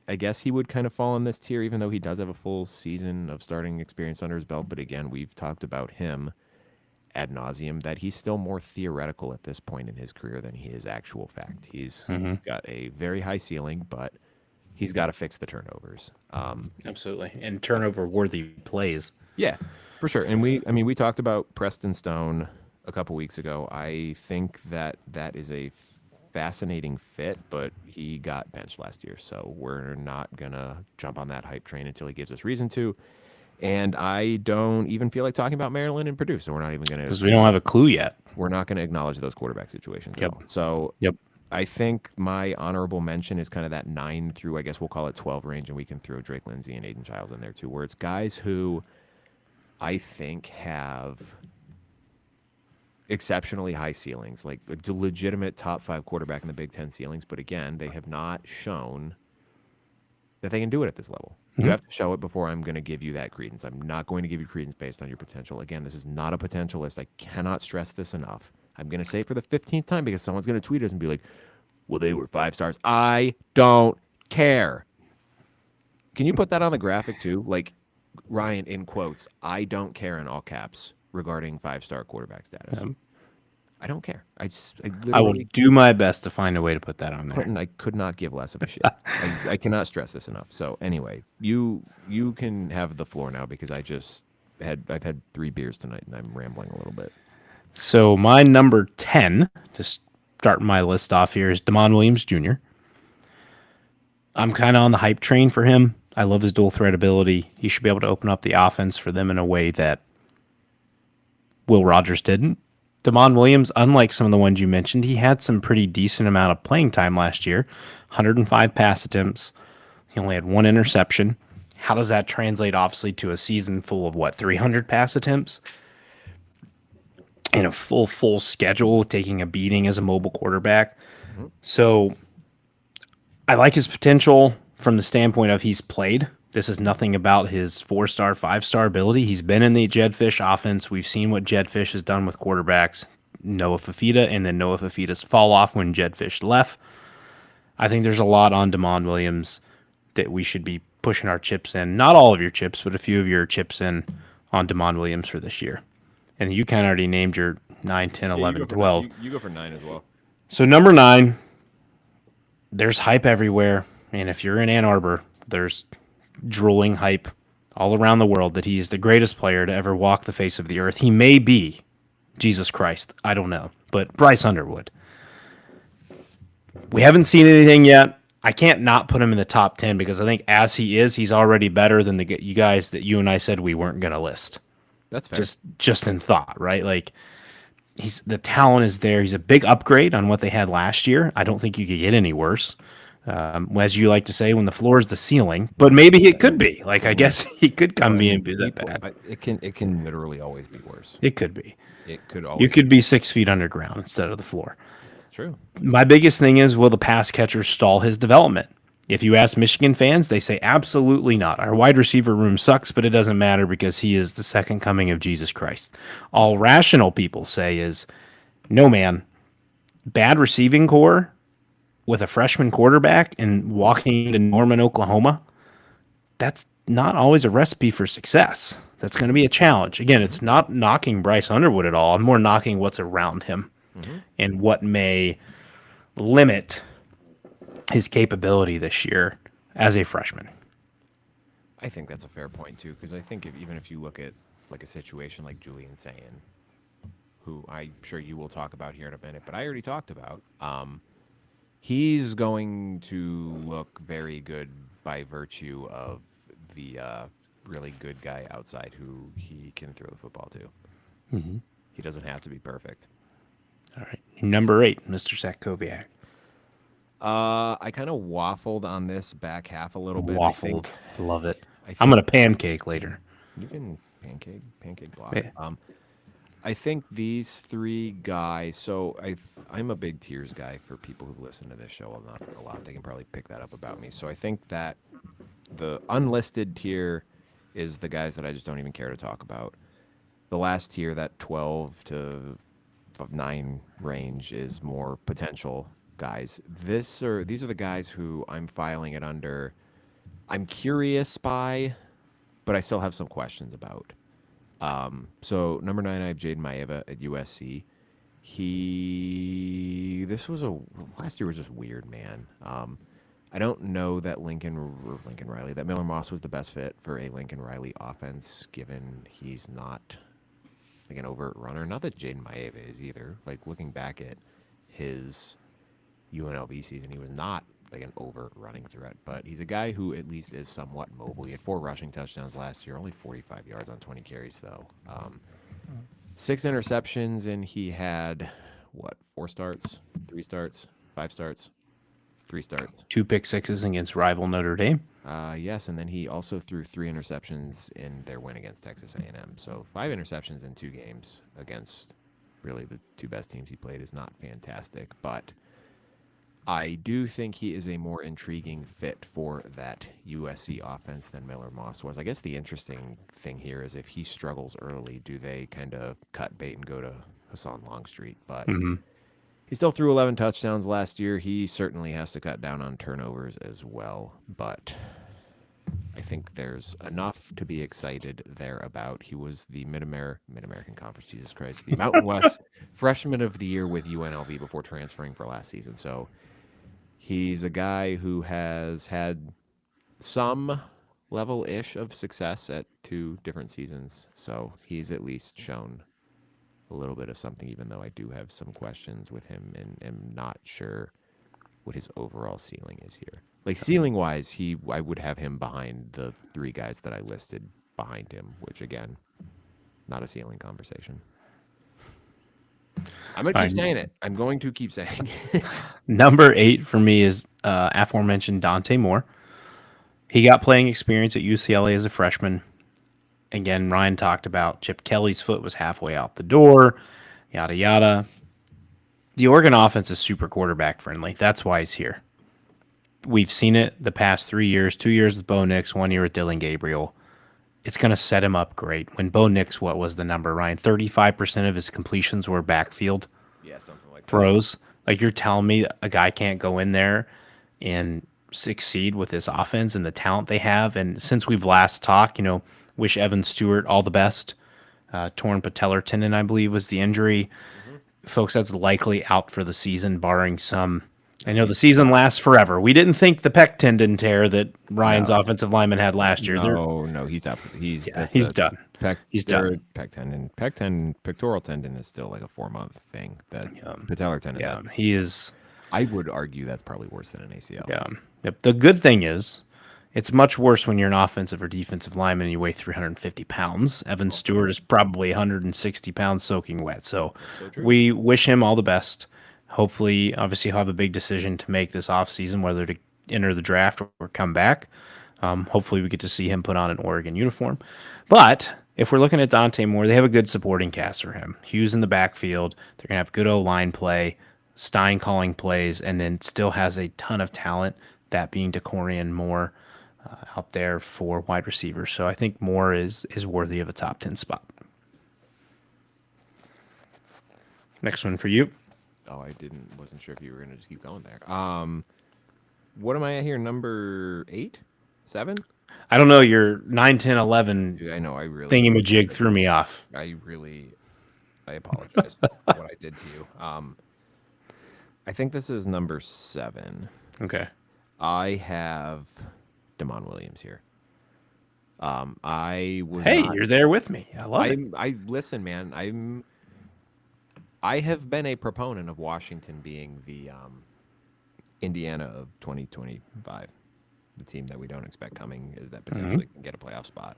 I guess he would kind of fall in this tier, even though he does have a full season of starting experience under his belt. But again, we've talked about him ad nauseum that he's still more theoretical at this point in his career than he is actual fact. He's Mm-hmm. got a very high ceiling, but he's got to fix the turnovers. Absolutely. And turnover worthy plays. Yeah, for sure. And we talked about Preston Stone a couple weeks ago. I think that is a fascinating fit, but he got benched last year, so we're not gonna jump on that hype train until he gives us reason to. And I don't even feel like talking about Maryland and Purdue, so we're not even gonna Because we don't have a clue yet. we're not gonna acknowledge those quarterback situations at Yep. all. So Yep. I think my honorable mention is kind of that 9 through, I guess we'll call it 12 range, and we can throw Drake Lindsay and Aiden Childs in there too, where it's guys who I think have exceptionally high ceilings, like a legitimate top 5 quarterback in the Big Ten ceilings. But again, they have not shown that they can do it at this level. You have to show it before I'm going to give you that credence. I'm not going to give you credence based on your potential. Again, this is not a potential list. I cannot stress this enough. I'm going to say it for the 15th time because someone's going to tweet us and be like, well, they were 5 stars. I don't care. Can you put that on the graphic too? Like, Ryan, in quotes, I don't care in all caps regarding 5-star quarterback status. I don't care. I I will literally do my best to find a way to put that on there. couldn't. I could not give less of a shit. I cannot stress this enough. So anyway, you can have the floor now because I've had 3 beers tonight and I'm rambling a little bit. So my number 10, to start my list off here, is Damon Williams Jr. I'm kind of on the hype train for him. I love his dual threat ability. He should be able to open up the offense for them in a way that Will Rogers didn't. Damon Williams, unlike some of the ones you mentioned, he had some pretty decent amount of playing time last year. 105 pass attempts. He only had 1 interception. How does that translate, obviously, to a season full of, 300 pass attempts? And a full schedule, taking a beating as a mobile quarterback. So I like his potential from the standpoint of he's played. This is nothing about his 4-star, 5-star ability. He's been in the Jed Fish offense. We've seen what Jed Fish has done with quarterbacks. Noah Fafita and then Noah Fafita's fall off when Jed Fish left. I think there's a lot on Damon Williams that we should be pushing our chips in. Not all of your chips, but a few of your chips in on Damon Williams for this year. And you kind of already named your 9, 10, 11, 12. You go for 9 as well. So number 9, there's hype everywhere. And if you're in Ann Arbor, there's drooling hype all around the world that he is the greatest player to ever walk the face of the earth. He may be Jesus Christ. I don't know. But Bryce Underwood. We haven't seen anything yet. I can't not put him in the top 10 because I think as he is, he's already better than you guys that you and I said we weren't going to list. That's fair. Just in thought, right? Like the talent is there. He's a big upgrade on what they had last year. I don't think you could get any worse. As you like to say, when the floor is the ceiling, but maybe it could be. Like I guess he could come in and be that bad. It can literally always be worse. It could be. It could always. You could be 6 feet underground instead of the floor. It's true. My biggest thing is, will the pass catcher stall his development? If you ask Michigan fans, they say absolutely not. Our wide receiver room sucks, but it doesn't matter because he is the second coming of Jesus Christ. All rational people say is, no, man, bad receiving core with a freshman quarterback and walking into Norman, Oklahoma, that's not always a recipe for success. That's going to be a challenge. Again, it's not knocking Bryce Underwood at all. I'm more knocking what's around him and what may limit his capability this year as a freshman. I think that's a fair point too, because I think even if you look at like a situation like Julian Sayin, who I'm sure you will talk about here in a minute, but I already talked about, he's going to look very good by virtue of the really good guy outside who he can throw the football to. He doesn't have to be perfect. All right. Number 8, Mr. Sakoviak. I kind of waffled on this back half a little bit. Waffled. Love it. I I'm going to pancake later. You can pancake block. Yeah. I think these three guys. So I'm a big tiers guy for people who listen to this show not a lot. They can probably pick that up about me. So I think that the unlisted tier is the guys that I just don't even care to talk about. The last tier, that 12 to 9 range, is more potential guys. These are the guys who I'm filing it under. I'm curious by, but I still have some questions about. So number 9, I have Jaden Maeva at USC. This was a last year was just weird, man. I don't know that Lincoln Riley, that Miller Moss was the best fit for a Lincoln Riley offense, given he's not like an overt runner. Not that Jaden Maeva is either. Like looking back at his UNLV season, he was not like an overt running threat, but he's a guy who at least is somewhat mobile. He had 4 rushing touchdowns last year, only 45 yards on 20 carries though. 6 interceptions, and he had what, 4 starts, 3 starts, 5 starts, 3 starts. 2 pick sixes against rival Notre Dame. Yes, and then he also threw 3 interceptions in their win against Texas A&M. So 5 interceptions in 2 games against really the 2 best teams he played is not fantastic, but I do think he is a more intriguing fit for that USC offense than Miller Moss was. I guess the interesting thing here is if he struggles early, do they kind of cut bait and go to Hassan Longstreet? But he still threw 11 touchdowns last year. He certainly has to cut down on turnovers as well. But I think there's enough to be excited there about. He was the Mid-American Conference, Jesus Christ, the Mountain West Freshman of the Year with UNLV before transferring for last season. So he's a guy who has had some level-ish of success at 2 different seasons. So he's at least shown a little bit of something, even though I do have some questions with him and am not sure what his overall ceiling is here. Like ceiling-wise, I would have him behind the 3 guys that I listed behind him, which again, not a ceiling conversation. I'm going to keep saying it. I'm going to keep saying it. Number 8 for me is aforementioned Dante Moore. He got playing experience at UCLA as a freshman. Again, Ryan talked about Chip Kelly's foot was halfway out the door, yada, yada. The Oregon offense is super quarterback friendly. That's why he's here. We've seen it the past 3 years, 2 years with Bo Nix, 1 year with Dylan Gabriel. It's going to set him up great. When Bo Nix, what was the number, Ryan? 35% of his completions were backfield Something like throws. Like, you're telling me a guy can't go in there and succeed with this offense and the talent they have. And since we've last talked, wish Evan Stewart all the best. Torn patellar tendon, I believe, was the injury. Folks, that's likely out for the season, barring some. I know the season lasts forever. We didn't think the pec tendon tear that Ryan's offensive lineman had last year. No, he's out. He's done. He's done. Pectoral tendon is still like a 4-month thing. That patellar tendon. Yeah, he is. I would argue that's probably worse than an ACL. Yeah. Yep. The good thing is, it's much worse when you're an offensive or defensive lineman and you weigh 350 pounds. Evan Stewart is probably 160 pounds soaking wet. So we wish him all the best. Hopefully, obviously, he'll have a big decision to make this offseason, whether to enter the draft or come back. Hopefully, we get to see him put on an Oregon uniform. But if we're looking at Dante Moore, they have a good supporting cast for him. Hughes in the backfield. They're going to have good O-line play, Stein calling plays, and then still has a ton of talent, that being DeCorian Moore out there for wide receivers. So I think Moore is worthy of a top 10 spot. Next one for you. Oh, wasn't sure if you were going to just keep going there. What am I at here? Number 8? 7? I don't know. Your 9, 10, 11 Dude, I know. I really thingamajig threw me off. I apologize for what I did to you. I think this is number 7. Okay. I have Damon Williams here. You're there with me. I love it. Listen, man. I have been a proponent of Washington being the Indiana of 2025, the team that we don't expect coming that potentially can get a playoff spot.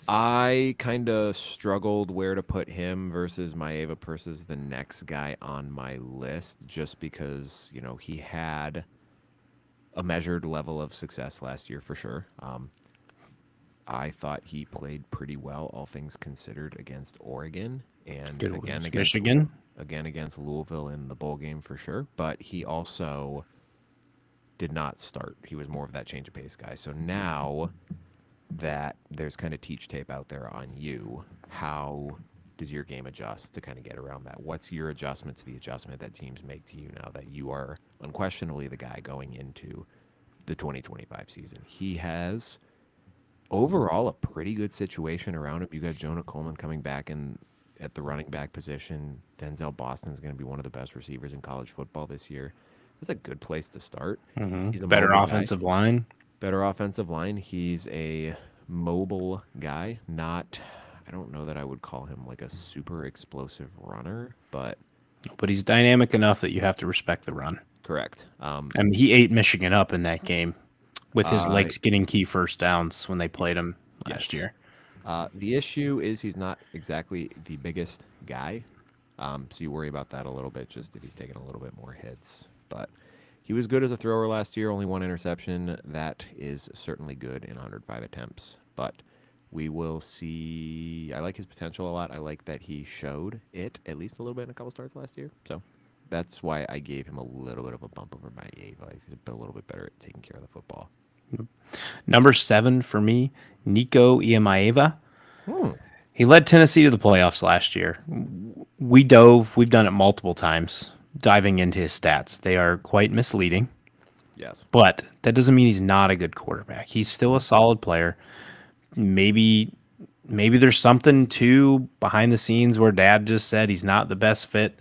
I kind of struggled where to put him versus Maeva versus the next guy on my list, just because he had a measured level of success last year for sure. I thought he played pretty well, all things considered, against Oregon and Good again ones. against Michigan. Louisville in the bowl game for sure. But he also did not start. He was more of that change of pace guy. So now that there's kind of teach tape out there on you, how does your game adjust to kind of get around that? What's your adjustment to the adjustment that teams make to you now that you are unquestionably the guy going into the 2025 season? He has overall a pretty good situation around him. You got Jonah Coleman coming back in at the running back position. Denzel Boston is going to be one of the best receivers in college football this year. That's a good place to start. He's a Better mobile guy. offensive line. Better offensive line. He's a mobile guy. Not, I don't know that I would call him like a super explosive runner, but But he's dynamic enough that you have to respect the run. correct. I mean, he ate Michigan up in that game with his Uh, legs getting key first downs when they played him last yes. year. The issue is he's not exactly the biggest guy. So you worry about that a little bit, just if he's taking a little bit more hits. But he was good as a thrower last year, only one interception. That is certainly good in 105 attempts. But we will see. I like his potential a lot. I like that he showed it at least a little bit in a couple starts last year. So that's why I gave him a little bit of a bump over my Ava. He's a little bit better at taking care of the football. Number 7 for me, Nico Iamaeva. Hmm. He led Tennessee to the playoffs last year. We've done it multiple times, diving into his stats. They are quite misleading, Yes. but that doesn't mean he's not a good quarterback. He's still a solid player. Maybe there's something too behind the scenes where dad just said he's not the best fit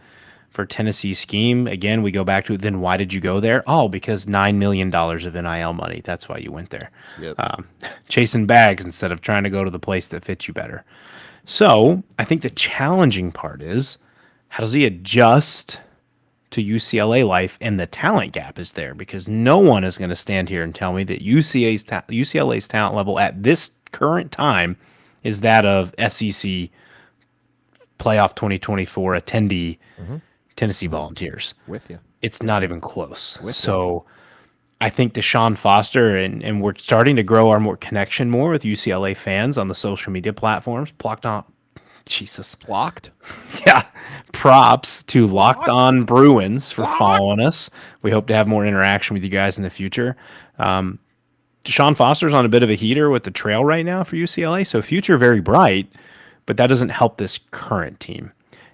for Tennessee's scheme. Again, we go back to then why did you go there? Oh, because $9 million of NIL money. That's why you went there. Yep. Chasing bags instead of trying to go to the place that fits you better. So I think the challenging part is how does he adjust to UCLA life, and the talent gap is there because no one is going to stand here and tell me that UCLA's talent level at this current time is that of SEC playoff 2024 attendee Tennessee Volunteers. With you. It's not even close. With So I think Deshaun Foster, and we're starting to grow our more connection more with UCLA fans on the social media platforms. Jesus. Blocked. Yeah. Props to Locked On Bruins for following us. We hope to have more interaction with you guys in the future. Deshaun Foster's on a bit of a heater with the trail right now for UCLA, so future very bright, but that doesn't help this current team.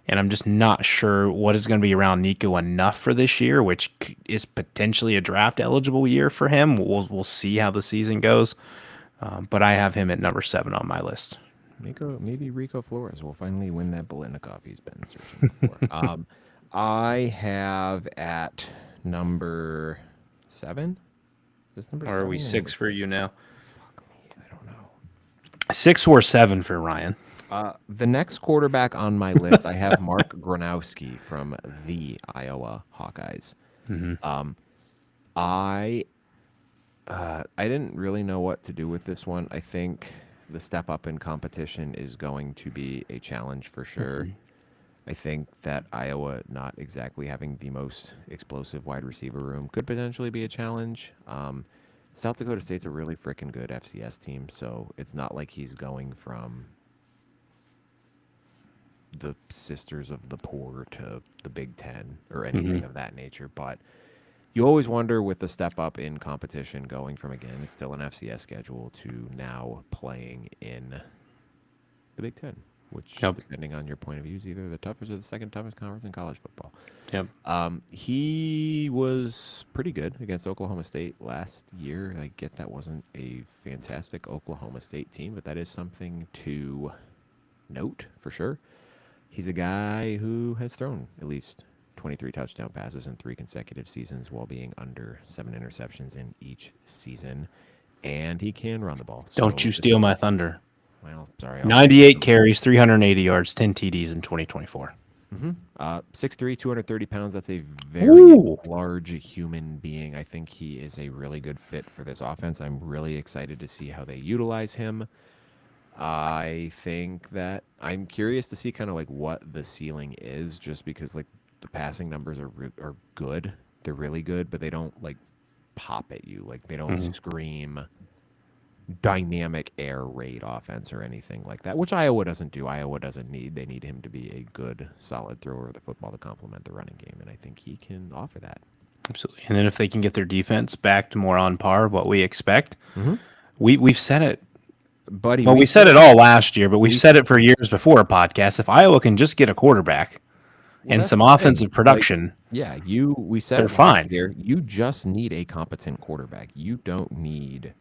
And I'm just not sure what is going to be around Nico enough for this year, which is potentially a draft eligible year for him. We'll see how the season goes. But I have him at number 7 on my list. Maybe Rico Flores will finally win that Bolitnikoff he's been searching for. I have at number 7. Is this number Or 7? are we 6 for you now? I don't know. 6 or 7 for Ryan. The next quarterback on my list, I have Mark Gronowski from the Iowa Hawkeyes. I didn't really know what to do with this one. I think the step up in competition is going to be a challenge for sure. I think that Iowa not exactly having the most explosive wide receiver room could potentially be a challenge. South Dakota State's a really freaking good FCS team, so it's not like he's going from the Sisters of the Poor to the Big Ten or anything of that nature. But you always wonder with the step up in competition going from, again, it's still an FCS schedule to now playing in the Big Ten, which, depending on your point of view, is either the toughest or the second toughest conference in college football. Yep. He was pretty good against Oklahoma State last year. I get that wasn't a fantastic Oklahoma State team, but that is something to note for sure. He's a guy who has thrown at least 23 touchdown passes in 3 consecutive seasons while being under 7 interceptions in each season. And he can run the ball. Don't you steal my thunder. Well, sorry. 98 carries, 380 yards, 10 TDs in 2024. 6'3", 230 pounds. That's a very large human being. I think he is a really good fit for this offense. I'm really excited to see how they utilize him. I think that I'm curious to see kind of like what the ceiling is, just because like the passing numbers are good. They're really good, but they don't like pop at you. Like they don't scream dynamic air raid offense or anything like that, which Iowa doesn't do. Iowa doesn't need. They need him to be a good, solid thrower of the football to complement the running game, and I think he can offer that. Absolutely. And then if they can get their defense back to more on par of what we expect, Mm-hmm. we've said it. Buddy, Well, we we said it said all last year, but we've we. said it for years before a podcast. If Iowa can just get a quarterback Well, and that's some the thing. offensive Like, production, yeah, we said they're it last fine. year. You just need a competent quarterback. You don't need.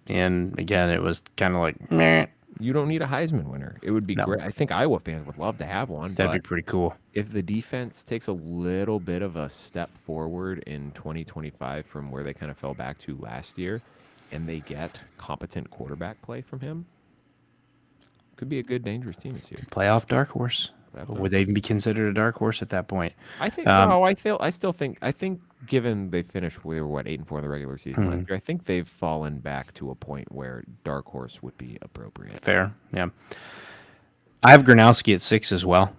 And again, it was kind of like, meh. You don't need a Heisman winner. It would be No, great. I think Iowa fans would love to have one, that'd be but pretty cool. if the defense takes a little bit of a step forward in 2025 from where they kind of fell back to last year, and they get competent quarterback play from him, could be a good, dangerous team this year. Playoff dark horse. Playoff dark Would they horse. even be considered a dark horse at that point? I think Um, no. I still think. I think given they finished, we were what 8-4 in the regular season last year. I think they've fallen back to a point where dark horse would be appropriate. Fair, yeah. I have Gronowski at 6 as well.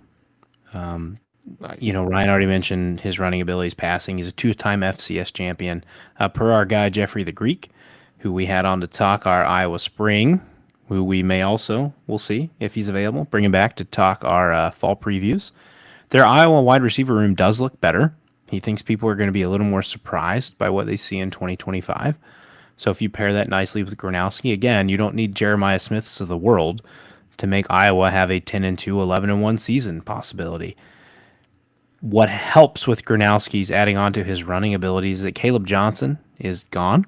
Nice. Ryan already mentioned his running abilities passing. He's a two-time FCS champion. Per our guy, Jeffrey the Greek, who we had on to talk our Iowa Spring, who we may also, we'll see if he's available, bring him back to talk our fall previews. Their Iowa wide receiver room does look better. He thinks people are going to be a little more surprised by what they see in 2025. So if you pair that nicely with Gronowski, again, you don't need Jeremiah Smiths of the world to make Iowa have a 10-2, 11-1 season possibility. What helps with Gronowski's adding on to his running abilities is that Caleb Johnson is gone.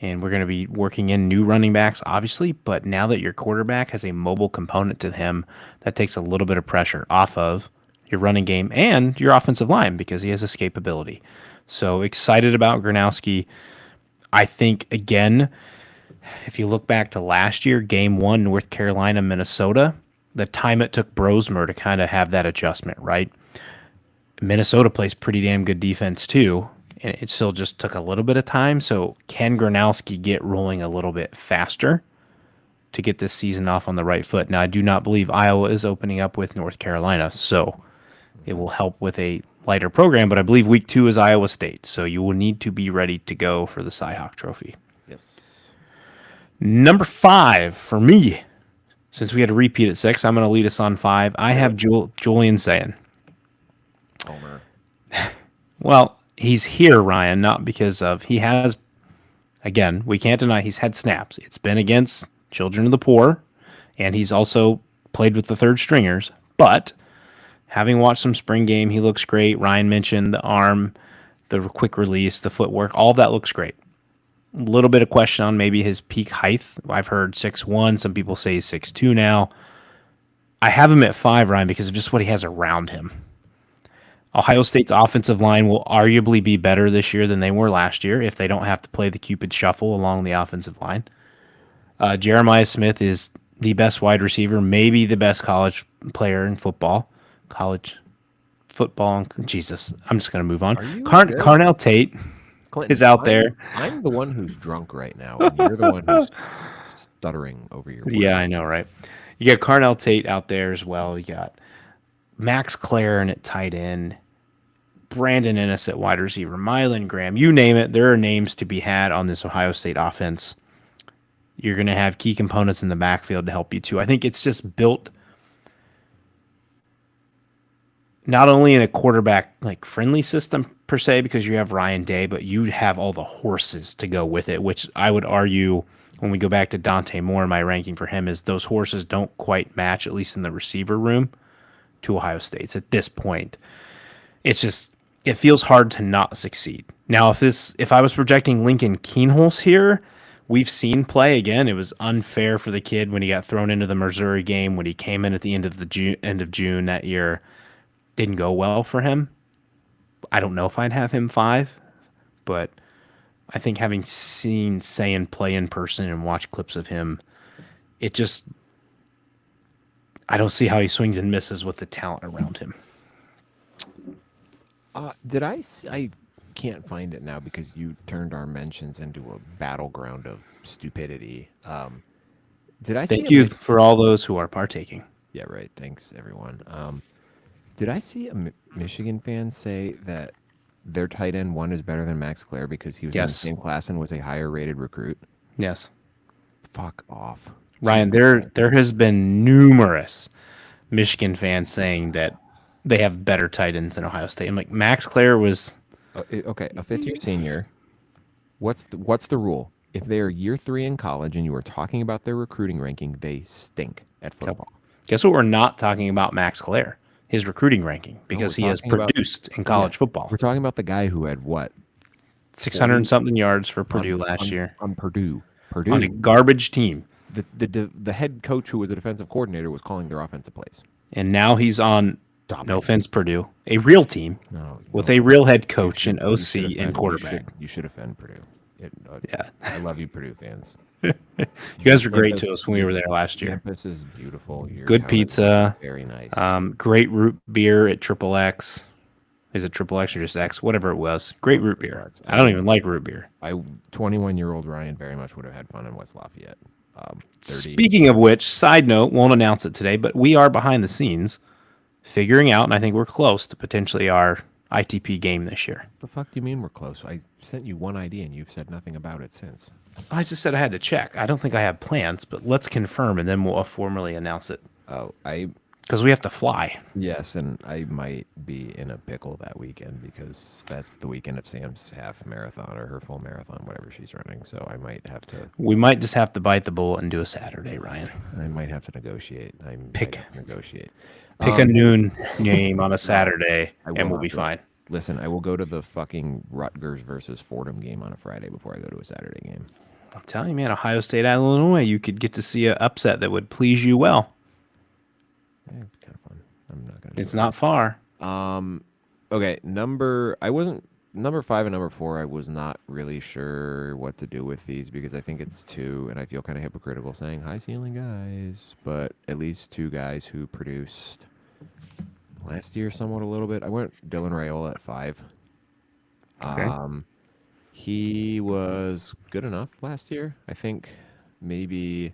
And we're going to be working in new running backs, obviously. But now that your quarterback has a mobile component to him, that takes a little bit of pressure off of your running game and your offensive line because he has escapability. So excited about Gronowski. I think, again, if you look back to last year, game 1, North Carolina, Minnesota, the time it took Brosmer to kind of have that adjustment, right? Minnesota plays pretty damn good defense too, and it still just took a little bit of time. So can Gronowski get rolling a little bit faster to get this season off on the right foot? Now, I do not believe Iowa is opening up with North Carolina, so it will help with a lighter program, but I believe week 2 is Iowa State, so you will need to be ready to go for the Cy-Hawk Trophy. Yes. Number 5 for me, since we had a repeat at 6, I'm going to lead us on 5. I have Julian saying, Homer. well, he's here, Ryan, not because of he has. Again, we can't deny he's had snaps. It's been against children of the poor, and he's also played with the third stringers. But having watched some spring game, he looks great. Ryan mentioned the arm, the quick release, the footwork. All that looks great. A little bit of question on maybe his peak height. I've heard 6'1". Some people say he's 6'2" now. I have him at 5, Ryan, because of just what he has around him. Ohio State's offensive line will arguably be better this year than they were last year if they don't have to play the Cupid shuffle along the offensive line. Jeremiah Smith is the best wide receiver, maybe the best college player in football. College football. Jesus, I'm just going to move on. Are you good? Carnell Tate Clinton, is out there. I'm the one who's drunk right now, and you're the one who's stuttering over your words. Yeah, I know, right? You got Carnell Tate out there as well. You got Max Claren at tight end, Brandon Ennis at wide receiver, Mylan Graham, you name it. There are names to be had on this Ohio State offense. You're going to have key components in the backfield to help you too. I think it's just built not only in a quarterback like friendly system per se, because you have Ryan Day, but you have all the horses to go with it, which I would argue when we go back to Dante Moore, my ranking for him is those horses don't quite match, at least in the receiver room, to Ohio State's at this point. It's just, it feels hard to not succeed. Now, if I was projecting Lincoln Keenholz here, we've seen play again. It was unfair for the kid when he got thrown into the Missouri game, when he came in at the end of June that year. Didn't go well for him. I don't know if I'd have him 5, but I think having seen Sayin play in person and watch clips of him, it just, I don't see how he swings and misses with the talent around him. Did I? I can't find it now because you turned our mentions into a battleground of stupidity. Did I? Thank you for all those who are partaking. Yeah, right. Thanks, everyone. Did I see a Michigan fan say that their tight end 1 is better than Max Clare because he was in the Yes. same class and was a higher rated recruit? Yes. Fuck off. Ryan, there has been numerous Michigan fans saying that they have better tight ends than Ohio State. I'm like, Max Clare was Okay, a fifth year senior. What's the rule? If they are year 3 in college and you are talking about their recruiting ranking, they stink at Yep. football. Guess what? We're not talking about Max Clare, his recruiting ranking, No, we're because he has talking about produced in yeah, college football. we're talking about the guy who had what 600 and 40 something yards for on Purdue last on year on Purdue. on a Purdue. garbage team. The head coach who was a defensive coordinator was calling their offensive plays. And now he's on, no Dominating. offense, Purdue, a real team No, with no. a real head You coach should and you should OC and offend quarterback. You should offend Purdue. Yeah. I love you, Purdue fans. You guys were great to us when we were there last year. Campus is beautiful. Your Good town is pizza. very nice. Great root beer at Triple X. Is it Triple X or just X? Whatever it was. Great root beer. I don't even like root beer. 21-year-old Ryan very much would have had fun in West Lafayette. 30. Speaking of which, side note, won't announce it today, but we are behind the scenes figuring out, and I think we're close to potentially our ITP game this year. The fuck do you mean we're close? I sent you one idea and you've said nothing about it since. I just said I had to check. I don't think I have plans, but let's confirm and then we'll formally announce it. Oh, Because we have to fly. yes, and I might be in a pickle that weekend because that's the weekend of Sam's half marathon or her full marathon, whatever she's running. So I might have to. We might just have to bite the bullet and do a Saturday, Ryan. I might have to negotiate. Pick negotiate. Pick a noon game on a Saturday, I will and we'll not be do it. fine. Listen, I will go to the fucking Rutgers versus Fordham game on a Friday before I go to a Saturday game. I'm telling you, man, Ohio State at Illinois, you could get to see an upset that would please you well. Yeah, it's kind of fun. I'm not gonna. It's not far. Okay, number 5 and number 4. I was not really sure what to do with these because I think it's 2, and I feel kind of hypocritical saying high ceiling guys, but at least 2 guys who produced last year somewhat a little bit. I went Dylan Raiola at 5. Okay. He was good enough last year. I think maybe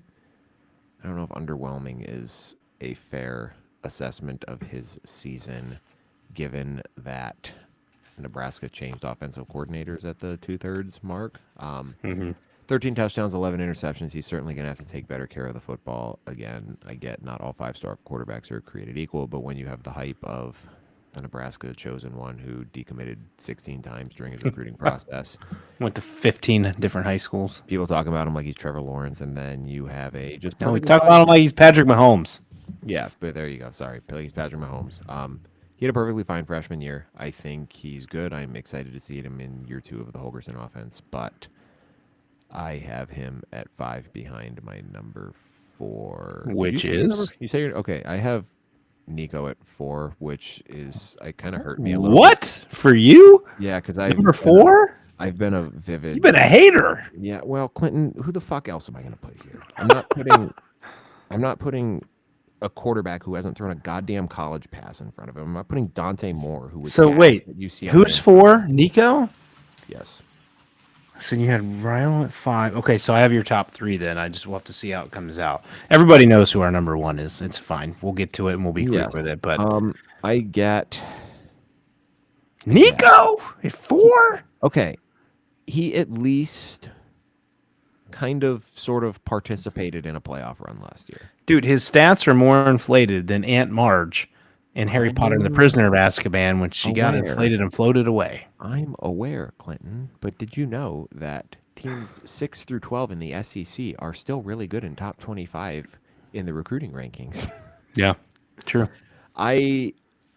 I don't know if underwhelming is a fair assessment of his season, given that Nebraska changed offensive coordinators at the 2/3 mark. 13 touchdowns, 11 interceptions. He's certainly going to have to take better care of the football. Again, I get not all 5-star quarterbacks are created equal, but when you have the hype of the Nebraska chosen one who decommitted 16 times during his recruiting process, Went to 15 different high schools. people talk about him like he's Trevor Lawrence, and then you have a just No, we perfectly talk fine- about him like he's Patrick Mahomes. Yeah, but there you go. Sorry, he's Patrick Mahomes. He had a perfectly fine freshman year. I think he's good. I'm excited to see him in year 2 of the Holgerson offense, but I have him at 5 behind my number 4. Which You say your is? you say okay. I have Nico at 4, which is I kind of hurt me a little. What? For you? Yeah, because Number 4? I've been a vivid. You've been a hater. Yeah, well, Clinton, who the fuck else am I going to put here? I'm not putting a quarterback who hasn't thrown a goddamn college pass in front of him. I'm not putting Dante Moore, who was So gassed wait, at UCLA. who's 4? Nico? Yes. So you had Ryan at 5. Okay, so I have your top 3 then. I just will have to see how it comes out. Everybody knows who our number 1 is. It's fine. We'll get to it and we'll be quick Yes. with it. But I get Nico at 4? okay. He at least kind of sort of participated in a playoff run last year. Dude, his stats are more inflated than Aunt Marge in Harry Potter and the Prisoner of Azkaban when she got Aware. inflated and floated away. I'm aware, Clinton, but did you know that teams 6 through 12 in the SEC are still really good in top 25 in the recruiting rankings? Yeah, true. I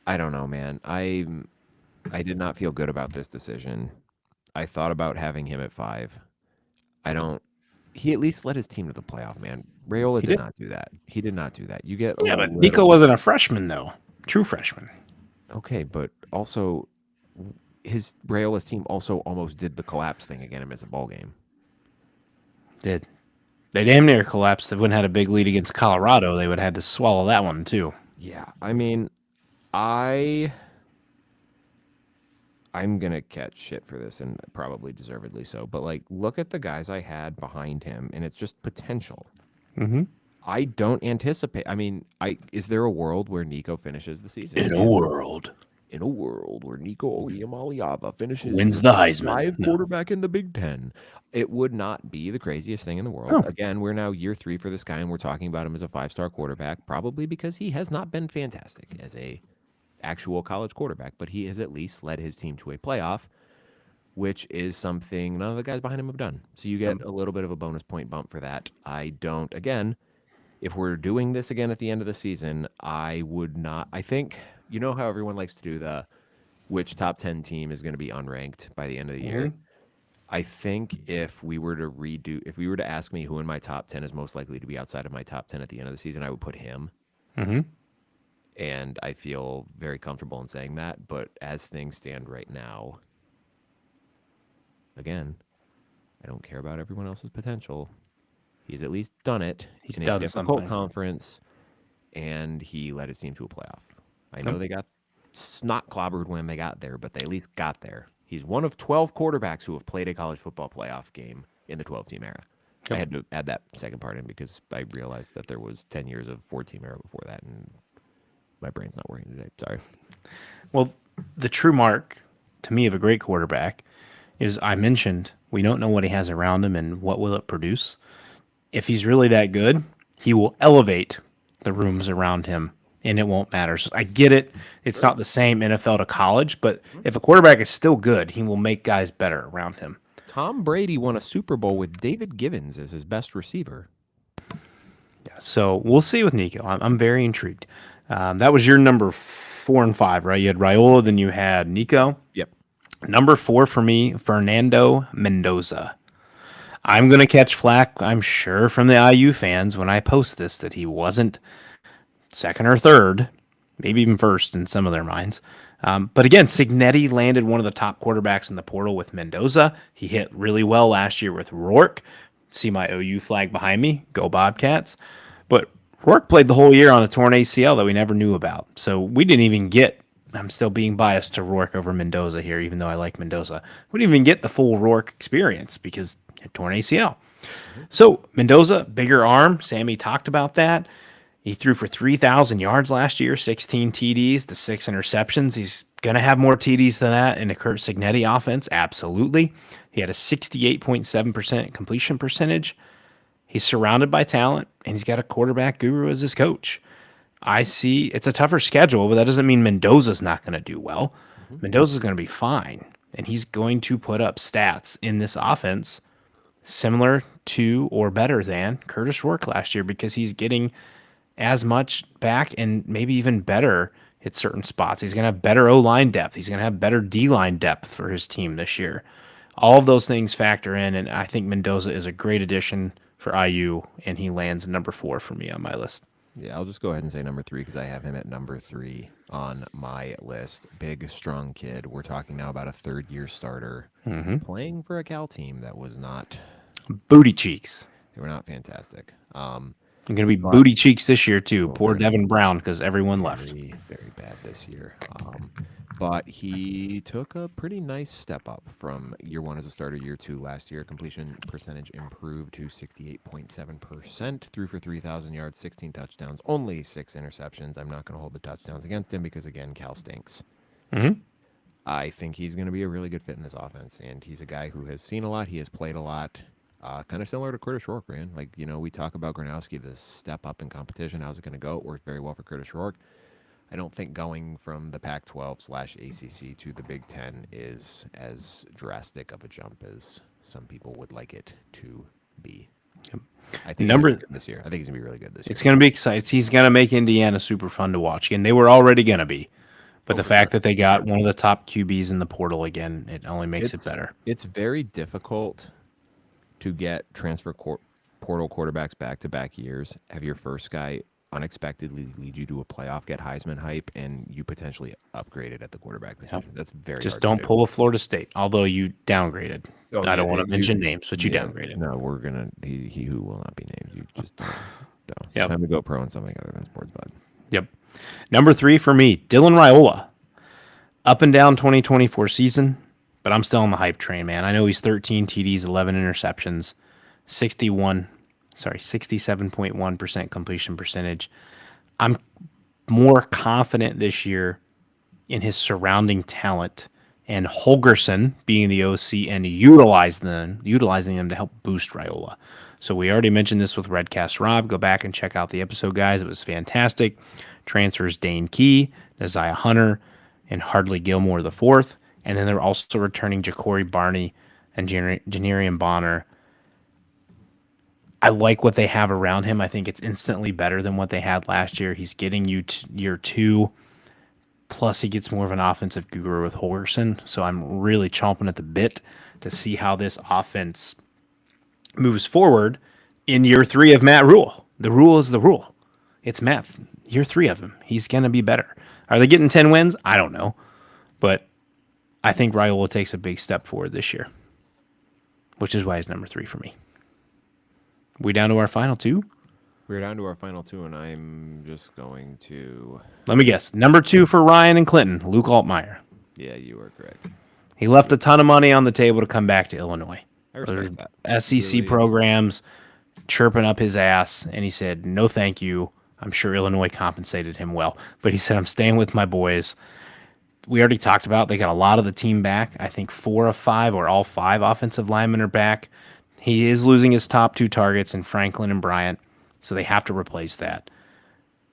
don't know, man. I did not feel good about this decision. I thought about having him at 5. He at least led his team to the playoff, man. Raiola did not do that. He did not do that. You get Yeah, but Nico wasn't a freshman though. True freshman. Okay, but also Raiola's team also almost did the collapse thing again and missed a ball game. Did. They damn near collapsed. They wouldn't had a big lead against Colorado. They would have had to swallow that one too. Yeah, I mean, I'm gonna catch shit for this, and probably deservedly so. But like, look at the guys I had behind him, and it's just potential. Mm-hmm. I don't anticipate. I mean, is there a world where Nico finishes the season? In a world. in a world where Nico Iamaleava finishes Wins the the top Heisman. 5 No. quarterback in the Big Ten, it would not be the craziest thing in the world. Oh. Again, we're now year 3 for this guy, and we're talking about him as a 5-star quarterback, probably because he has not been fantastic as a actual college quarterback, but he has at least led his team to a playoff, which is something none of the guys behind him have done. So you get a little bit of a bonus point bump for that. I don't, again, if we're doing this again at the end of the season, I would not. I think, you know how everyone likes to do the which top 10 team is going to be unranked by the end of the year? I think if we were to ask me who in my top 10 is most likely to be outside of my top 10 at the end of the season, I would put him. Mm-hmm. And I feel very comfortable in saying that. But as things stand right now, again, I don't care about everyone else's potential. He's at least done it He's in a done difficult something. conference, and he led his team to a playoff. I know Yep. they got snot clobbered when they got there, but they at least got there. He's one of 12 quarterbacks who have played a college football playoff game in the 12-team era. I Yep. had to add that second part in because I realized that there was 10 years of 4-team era before that, and my brain's not working today. Sorry. Well, the true mark to me of a great quarterback is I mentioned we don't know what he has around him and what will it produce. If he's really that good, he will elevate the rooms around him and it won't matter. So I get it. It's not the same NFL to college, but if a quarterback is still good, he will make guys better around him. Tom Brady won a Super Bowl with David Givens as his best receiver. Yeah, so we'll see with Nico. I'm very intrigued. That was your number 4 and 5, right? You had Raiola, then you had Nico. Yep. Number 4 for me, Fernando Mendoza. I'm going to catch flack, I'm sure, from the IU fans when I post this that he wasn't second or third, maybe even first in some of their minds. But again, Signetti landed one of the top quarterbacks in the portal with Mendoza. He hit really well last year with Rourke. See my OU flag behind me. Go Bobcats. But Rourke played the whole year on a torn ACL that we never knew about. So we didn't even get, I'm still being biased to Rourke over Mendoza here, even though I like Mendoza. We didn't even get the full Rourke experience because he had torn ACL. So Mendoza, bigger arm. Sammy talked about that. He threw for 3,000 yards last year, 16 TDs to 6 interceptions. He's going to have more TDs than that in a Kurt Signetti offense. Absolutely. He had a 68.7% completion percentage. He's surrounded by talent, and he's got a quarterback guru as his coach. I see it's a tougher schedule, but that doesn't mean Mendoza's not going to do well. Mendoza's going to be fine, and he's going to put up stats in this offense similar to or better than Curtis Rourke last year because he's getting as much back and maybe even better at certain spots. He's going to have better O-line depth. He's going to have better D-line depth for his team this year. All of those things factor in, and I think Mendoza is a great addition for IU, and he lands number 4 for me on my list. Yeah, I'll just go ahead and say number 3 because I have him at number 3 on my list. Big, strong kid. We're talking now about a third-year starter playing for a Cal team that was not. Booty cheeks. They were not fantastic. I'm going to be booty cheeks this year, too. Oh, Poor really? Devin Brown because everyone left. Very, very bad this year. But he took a pretty nice step up from year 1 as a starter, year 2 last year. Completion percentage improved to 68.7%. Threw for 3,000 yards, 16 touchdowns, only 6 interceptions. I'm not going to hold the touchdowns against him because, again, Cal stinks. I think he's going to be a really good fit in this offense, and he's a guy who has seen a lot. He has played a lot. Kind of similar to Curtis Rourke, man. Like, we talk about Gronowski, this step up in competition. How's it going to go? It worked very well for Curtis Rourke. I don't think going from the Pac-12/ACC to the Big Ten is as drastic of a jump as some people would like it to be. I think he's gonna be good this year. I think he's going to be really good this year. It's going to be exciting. He's going to make Indiana super fun to watch. And they were already going to be. But the fact that they got one of the top QBs in the portal again, it only makes it better. It's very difficult to get transfer portal quarterbacks back-to-back years, have your first guy unexpectedly lead you to a playoff, get Heisman hype, and you potentially upgraded at the quarterback position. That's very Just hard don't to do. pull a Florida State, although you downgraded. Oh, I yeah, don't want to mention names, but you downgraded. No, we're gonna he who will not be named. You just don't. Yep. Time to go pro on something other than sports bud. Yep. Number 3 for me, Dylan Raiola. Up and down 2024 season, but I'm still on the hype train, man. I know he's 13 TDs, 11 interceptions, 67.1% completion percentage. I'm more confident this year in his surrounding talent and Holgerson being the OC and utilizing them to help boost Raiola. So we already mentioned this with Redcast Rob. Go back and check out the episode, guys. It was fantastic. Transfers Dane Key, Isaiah Hunter, and Hardly Gilmore the fourth. And then they're also returning Ja'Cory Barney and Janarian Bonner. I like what they have around him. I think it's instantly better than what they had last year. He's getting you year two. Plus, he gets more of an offensive guru with Holgerson. So I'm really chomping at the bit to see how this offense moves forward in year three of Matt Rule. The rule is the rule. It's Matt. Year three of him. He's going to be better. Are they getting 10 wins? I don't know. But I think Raiola takes a big step forward this year, which is why he's number 3 for me. We down to our final two? We're down to our final two, and I'm just going to... Let me guess. Number 2 for Ryan and Clinton, Luke Altmaier. Yeah, you are correct. He left a ton of money on the table to come back to Illinois. I respect that. SEC Really. Programs chirping up his ass, and he said, no thank you. I'm sure Illinois compensated him well. But he said, I'm staying with my boys. We already talked about they got a lot of the team back. I think 4 of 5 or all 5 offensive linemen are back. He is losing his top 2 targets in Franklin and Bryant, so they have to replace that.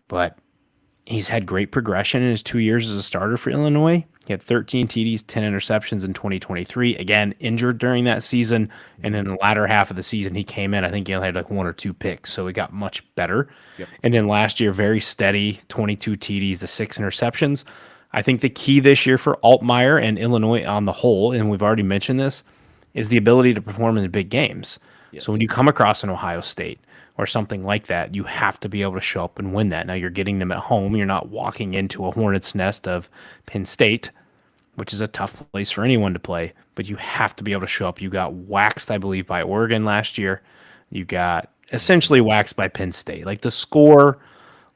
But he's had great progression in his 2 years as a starter for Illinois. He had 13 TDs, 10 interceptions in 2023. Again, injured during that season. And then the latter half of the season, he came in. I think he only had like 1 or 2 picks, so it got much better. Yep. And then last year, very steady, 22 TDs to 6 interceptions. I think the key this year for Altmaier and Illinois on the whole, and we've already mentioned this, is the ability to perform in the big games. Yes. So when you come across an Ohio State or something like that, you have to be able to show up and win that. Now you're getting them at home. You're not walking into a hornet's nest of Penn State, which is a tough place for anyone to play, but you have to be able to show up. You got waxed, I believe, by Oregon last year. You got essentially waxed by Penn State. Like the score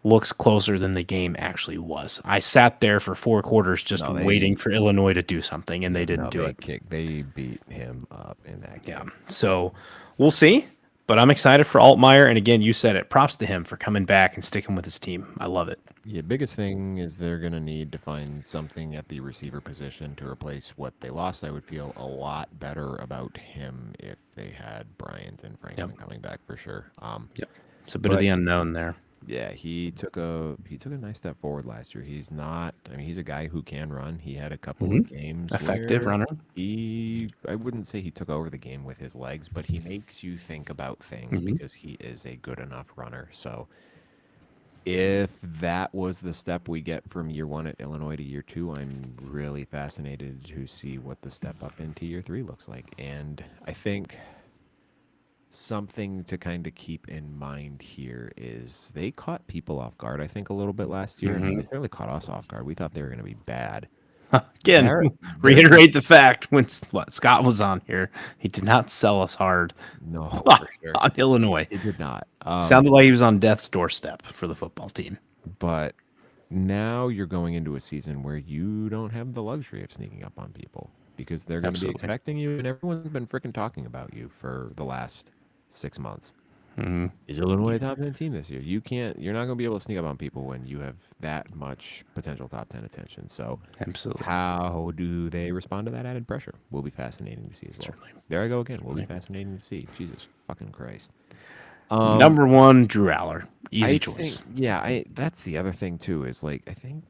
looks closer than the game actually was. I sat there for 4 quarters just waiting for Illinois to do something, and they didn't do it. They beat him up in that game. Yeah, so we'll see. But I'm excited for Altmaier, and again, you said it. Props to him for coming back and sticking with his team. I love it. Yeah, biggest thing is they're going to need to find something at the receiver position to replace what they lost. I would feel a lot better about him if they had Bryant and Franklin coming back for sure. It's a bit of the unknown there. Yeah, he took a nice step forward last year. He's not. I mean, he's a guy who can run. He had a couple of games. Effective runner. I wouldn't say he took over the game with his legs, but he makes you think about things because he is a good enough runner. So if that was the step we get from year 1 at Illinois to year 2, I'm really fascinated to see what the step up into year 3 looks like. And I think something to kind of keep in mind here is they caught people off guard, I think, a little bit last year. I mean, they certainly caught us off guard. We thought they were going to be bad. Again, reiterate the fact when Scott was on here, he did not sell us hard. No, for sure. On Illinois. He did not. Sounded like he was on death's doorstep for the football team. But now you're going into a season where you don't have the luxury of sneaking up on people because they're going to be expecting you, and everyone's been freaking talking about you for the last 6 months. Is Illinois a top 10 team this year? You're not going to be able to sneak up on people when you have that much potential top 10 attention. So absolutely, how do they respond to that added pressure? Will be fascinating to see as well. Certainly. There I go again. Will be fascinating to see. Jesus fucking Christ. Number 1, Drew Aller. Easy choice. That's the other thing too. Is like I think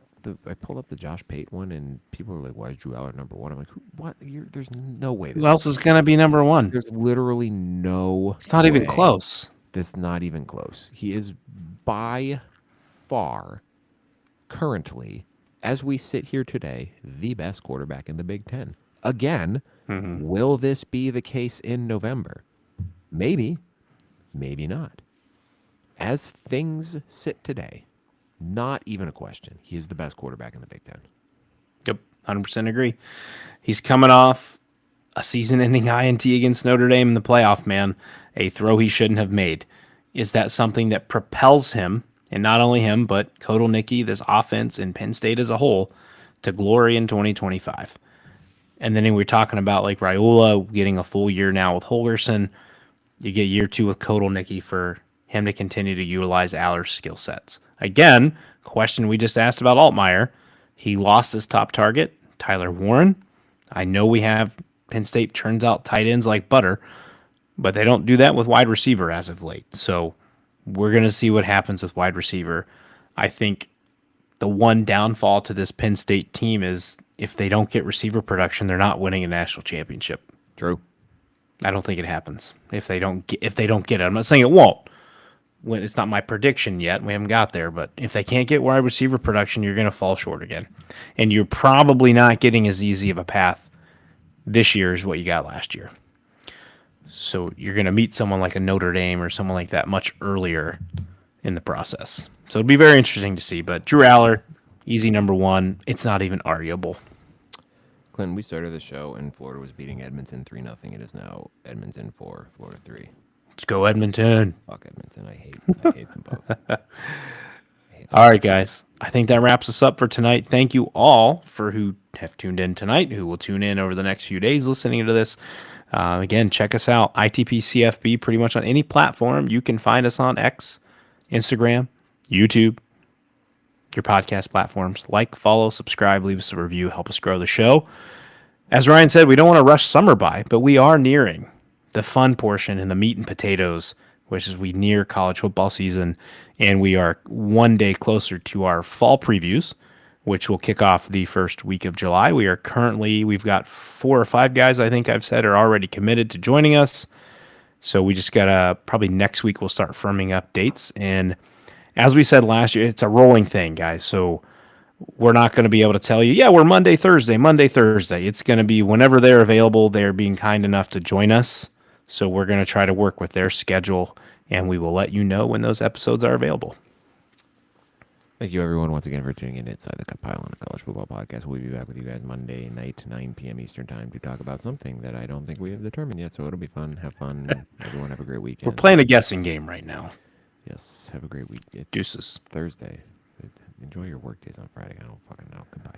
I pulled up the Josh Pate one, and people were like, "Why is Drew Aller number 1?" I'm like, "What? There's no way." Who else is gonna be number 1? There's literally no. It's not even close. That's not even close. He is by far, currently, as we sit here today, the best quarterback in the Big Ten. Again, will this be the case in November? Maybe, maybe not. As things sit today, not even a question. He is the best quarterback in the Big Ten. Yep, 100% agree. He's coming off a season-ending INT against Notre Dame in the playoff, man. A throw he shouldn't have made. Is that something that propels him, and not only him, but Kotelnicki, this offense, and Penn State as a whole, to glory in 2025? And then we're talking about like Raiola getting a full year now with Holgerson. You get year 2 with Kotelnicki for him to continue to utilize Aller's skill sets. Again, question we just asked about Altmaier. He lost his top target, Tyler Warren. I know we have Penn State churns out tight ends like butter, but they don't do that with wide receiver as of late. So we're going to see what happens with wide receiver. I think the one downfall to this Penn State team is if they don't get receiver production, they're not winning a national championship. True. I don't think it happens if they don't get it. I'm not saying it won't. When it's not my prediction yet, we haven't got there. But if they can't get wide receiver production, you're going to fall short again, and you're probably not getting as easy of a path this year as what you got last year. So you're going to meet someone like a Notre Dame or someone like that much earlier in the process. So it'll be very interesting to see. But Drew Aller, easy number one. It's not even arguable. Clinton, we started the show and Florida was beating Edmonton 3-0. It is now Edmonton 4, Florida 3. Let's go Edmonton. Fuck Edmonton. I hate them both. All right, guys. I think that wraps us up for tonight. Thank you all for who have tuned in tonight, who will tune in over the next few days listening to this. Again, check us out, ITP CFB, pretty much on any platform. You can find us on X, Instagram, YouTube, your podcast platforms. Like, follow, subscribe, leave us a review, help us grow the show. As Ryan said, we don't want to rush summer by, but we are nearing the fun portion and the meat and potatoes, which is we near college football season, and we are one day closer to our fall previews, which will kick off the first week of July. We've got 4 or 5 guys, I think I've said, are already committed to joining us. So we just got to, probably next week, we'll start firming up dates. And as we said last year, it's a rolling thing, guys. So we're not going to be able to tell you, yeah, we're Monday, Thursday. It's going to be whenever they're available. They're being kind enough to join us. So we're going to try to work with their schedule, and we will let you know when those episodes are available. Thank you, everyone, once again for tuning in to Inside the Cup Pile on the College Football Podcast. We'll be back with you guys Monday night, 9 p.m. Eastern Time, to talk about something that I don't think we have determined yet. So it'll be fun. Have fun. Everyone have a great weekend. We're playing a guessing game right now. Yes. Have a great week. It's Deuces. Thursday. Enjoy your work days on Friday. I don't fucking know. Goodbye.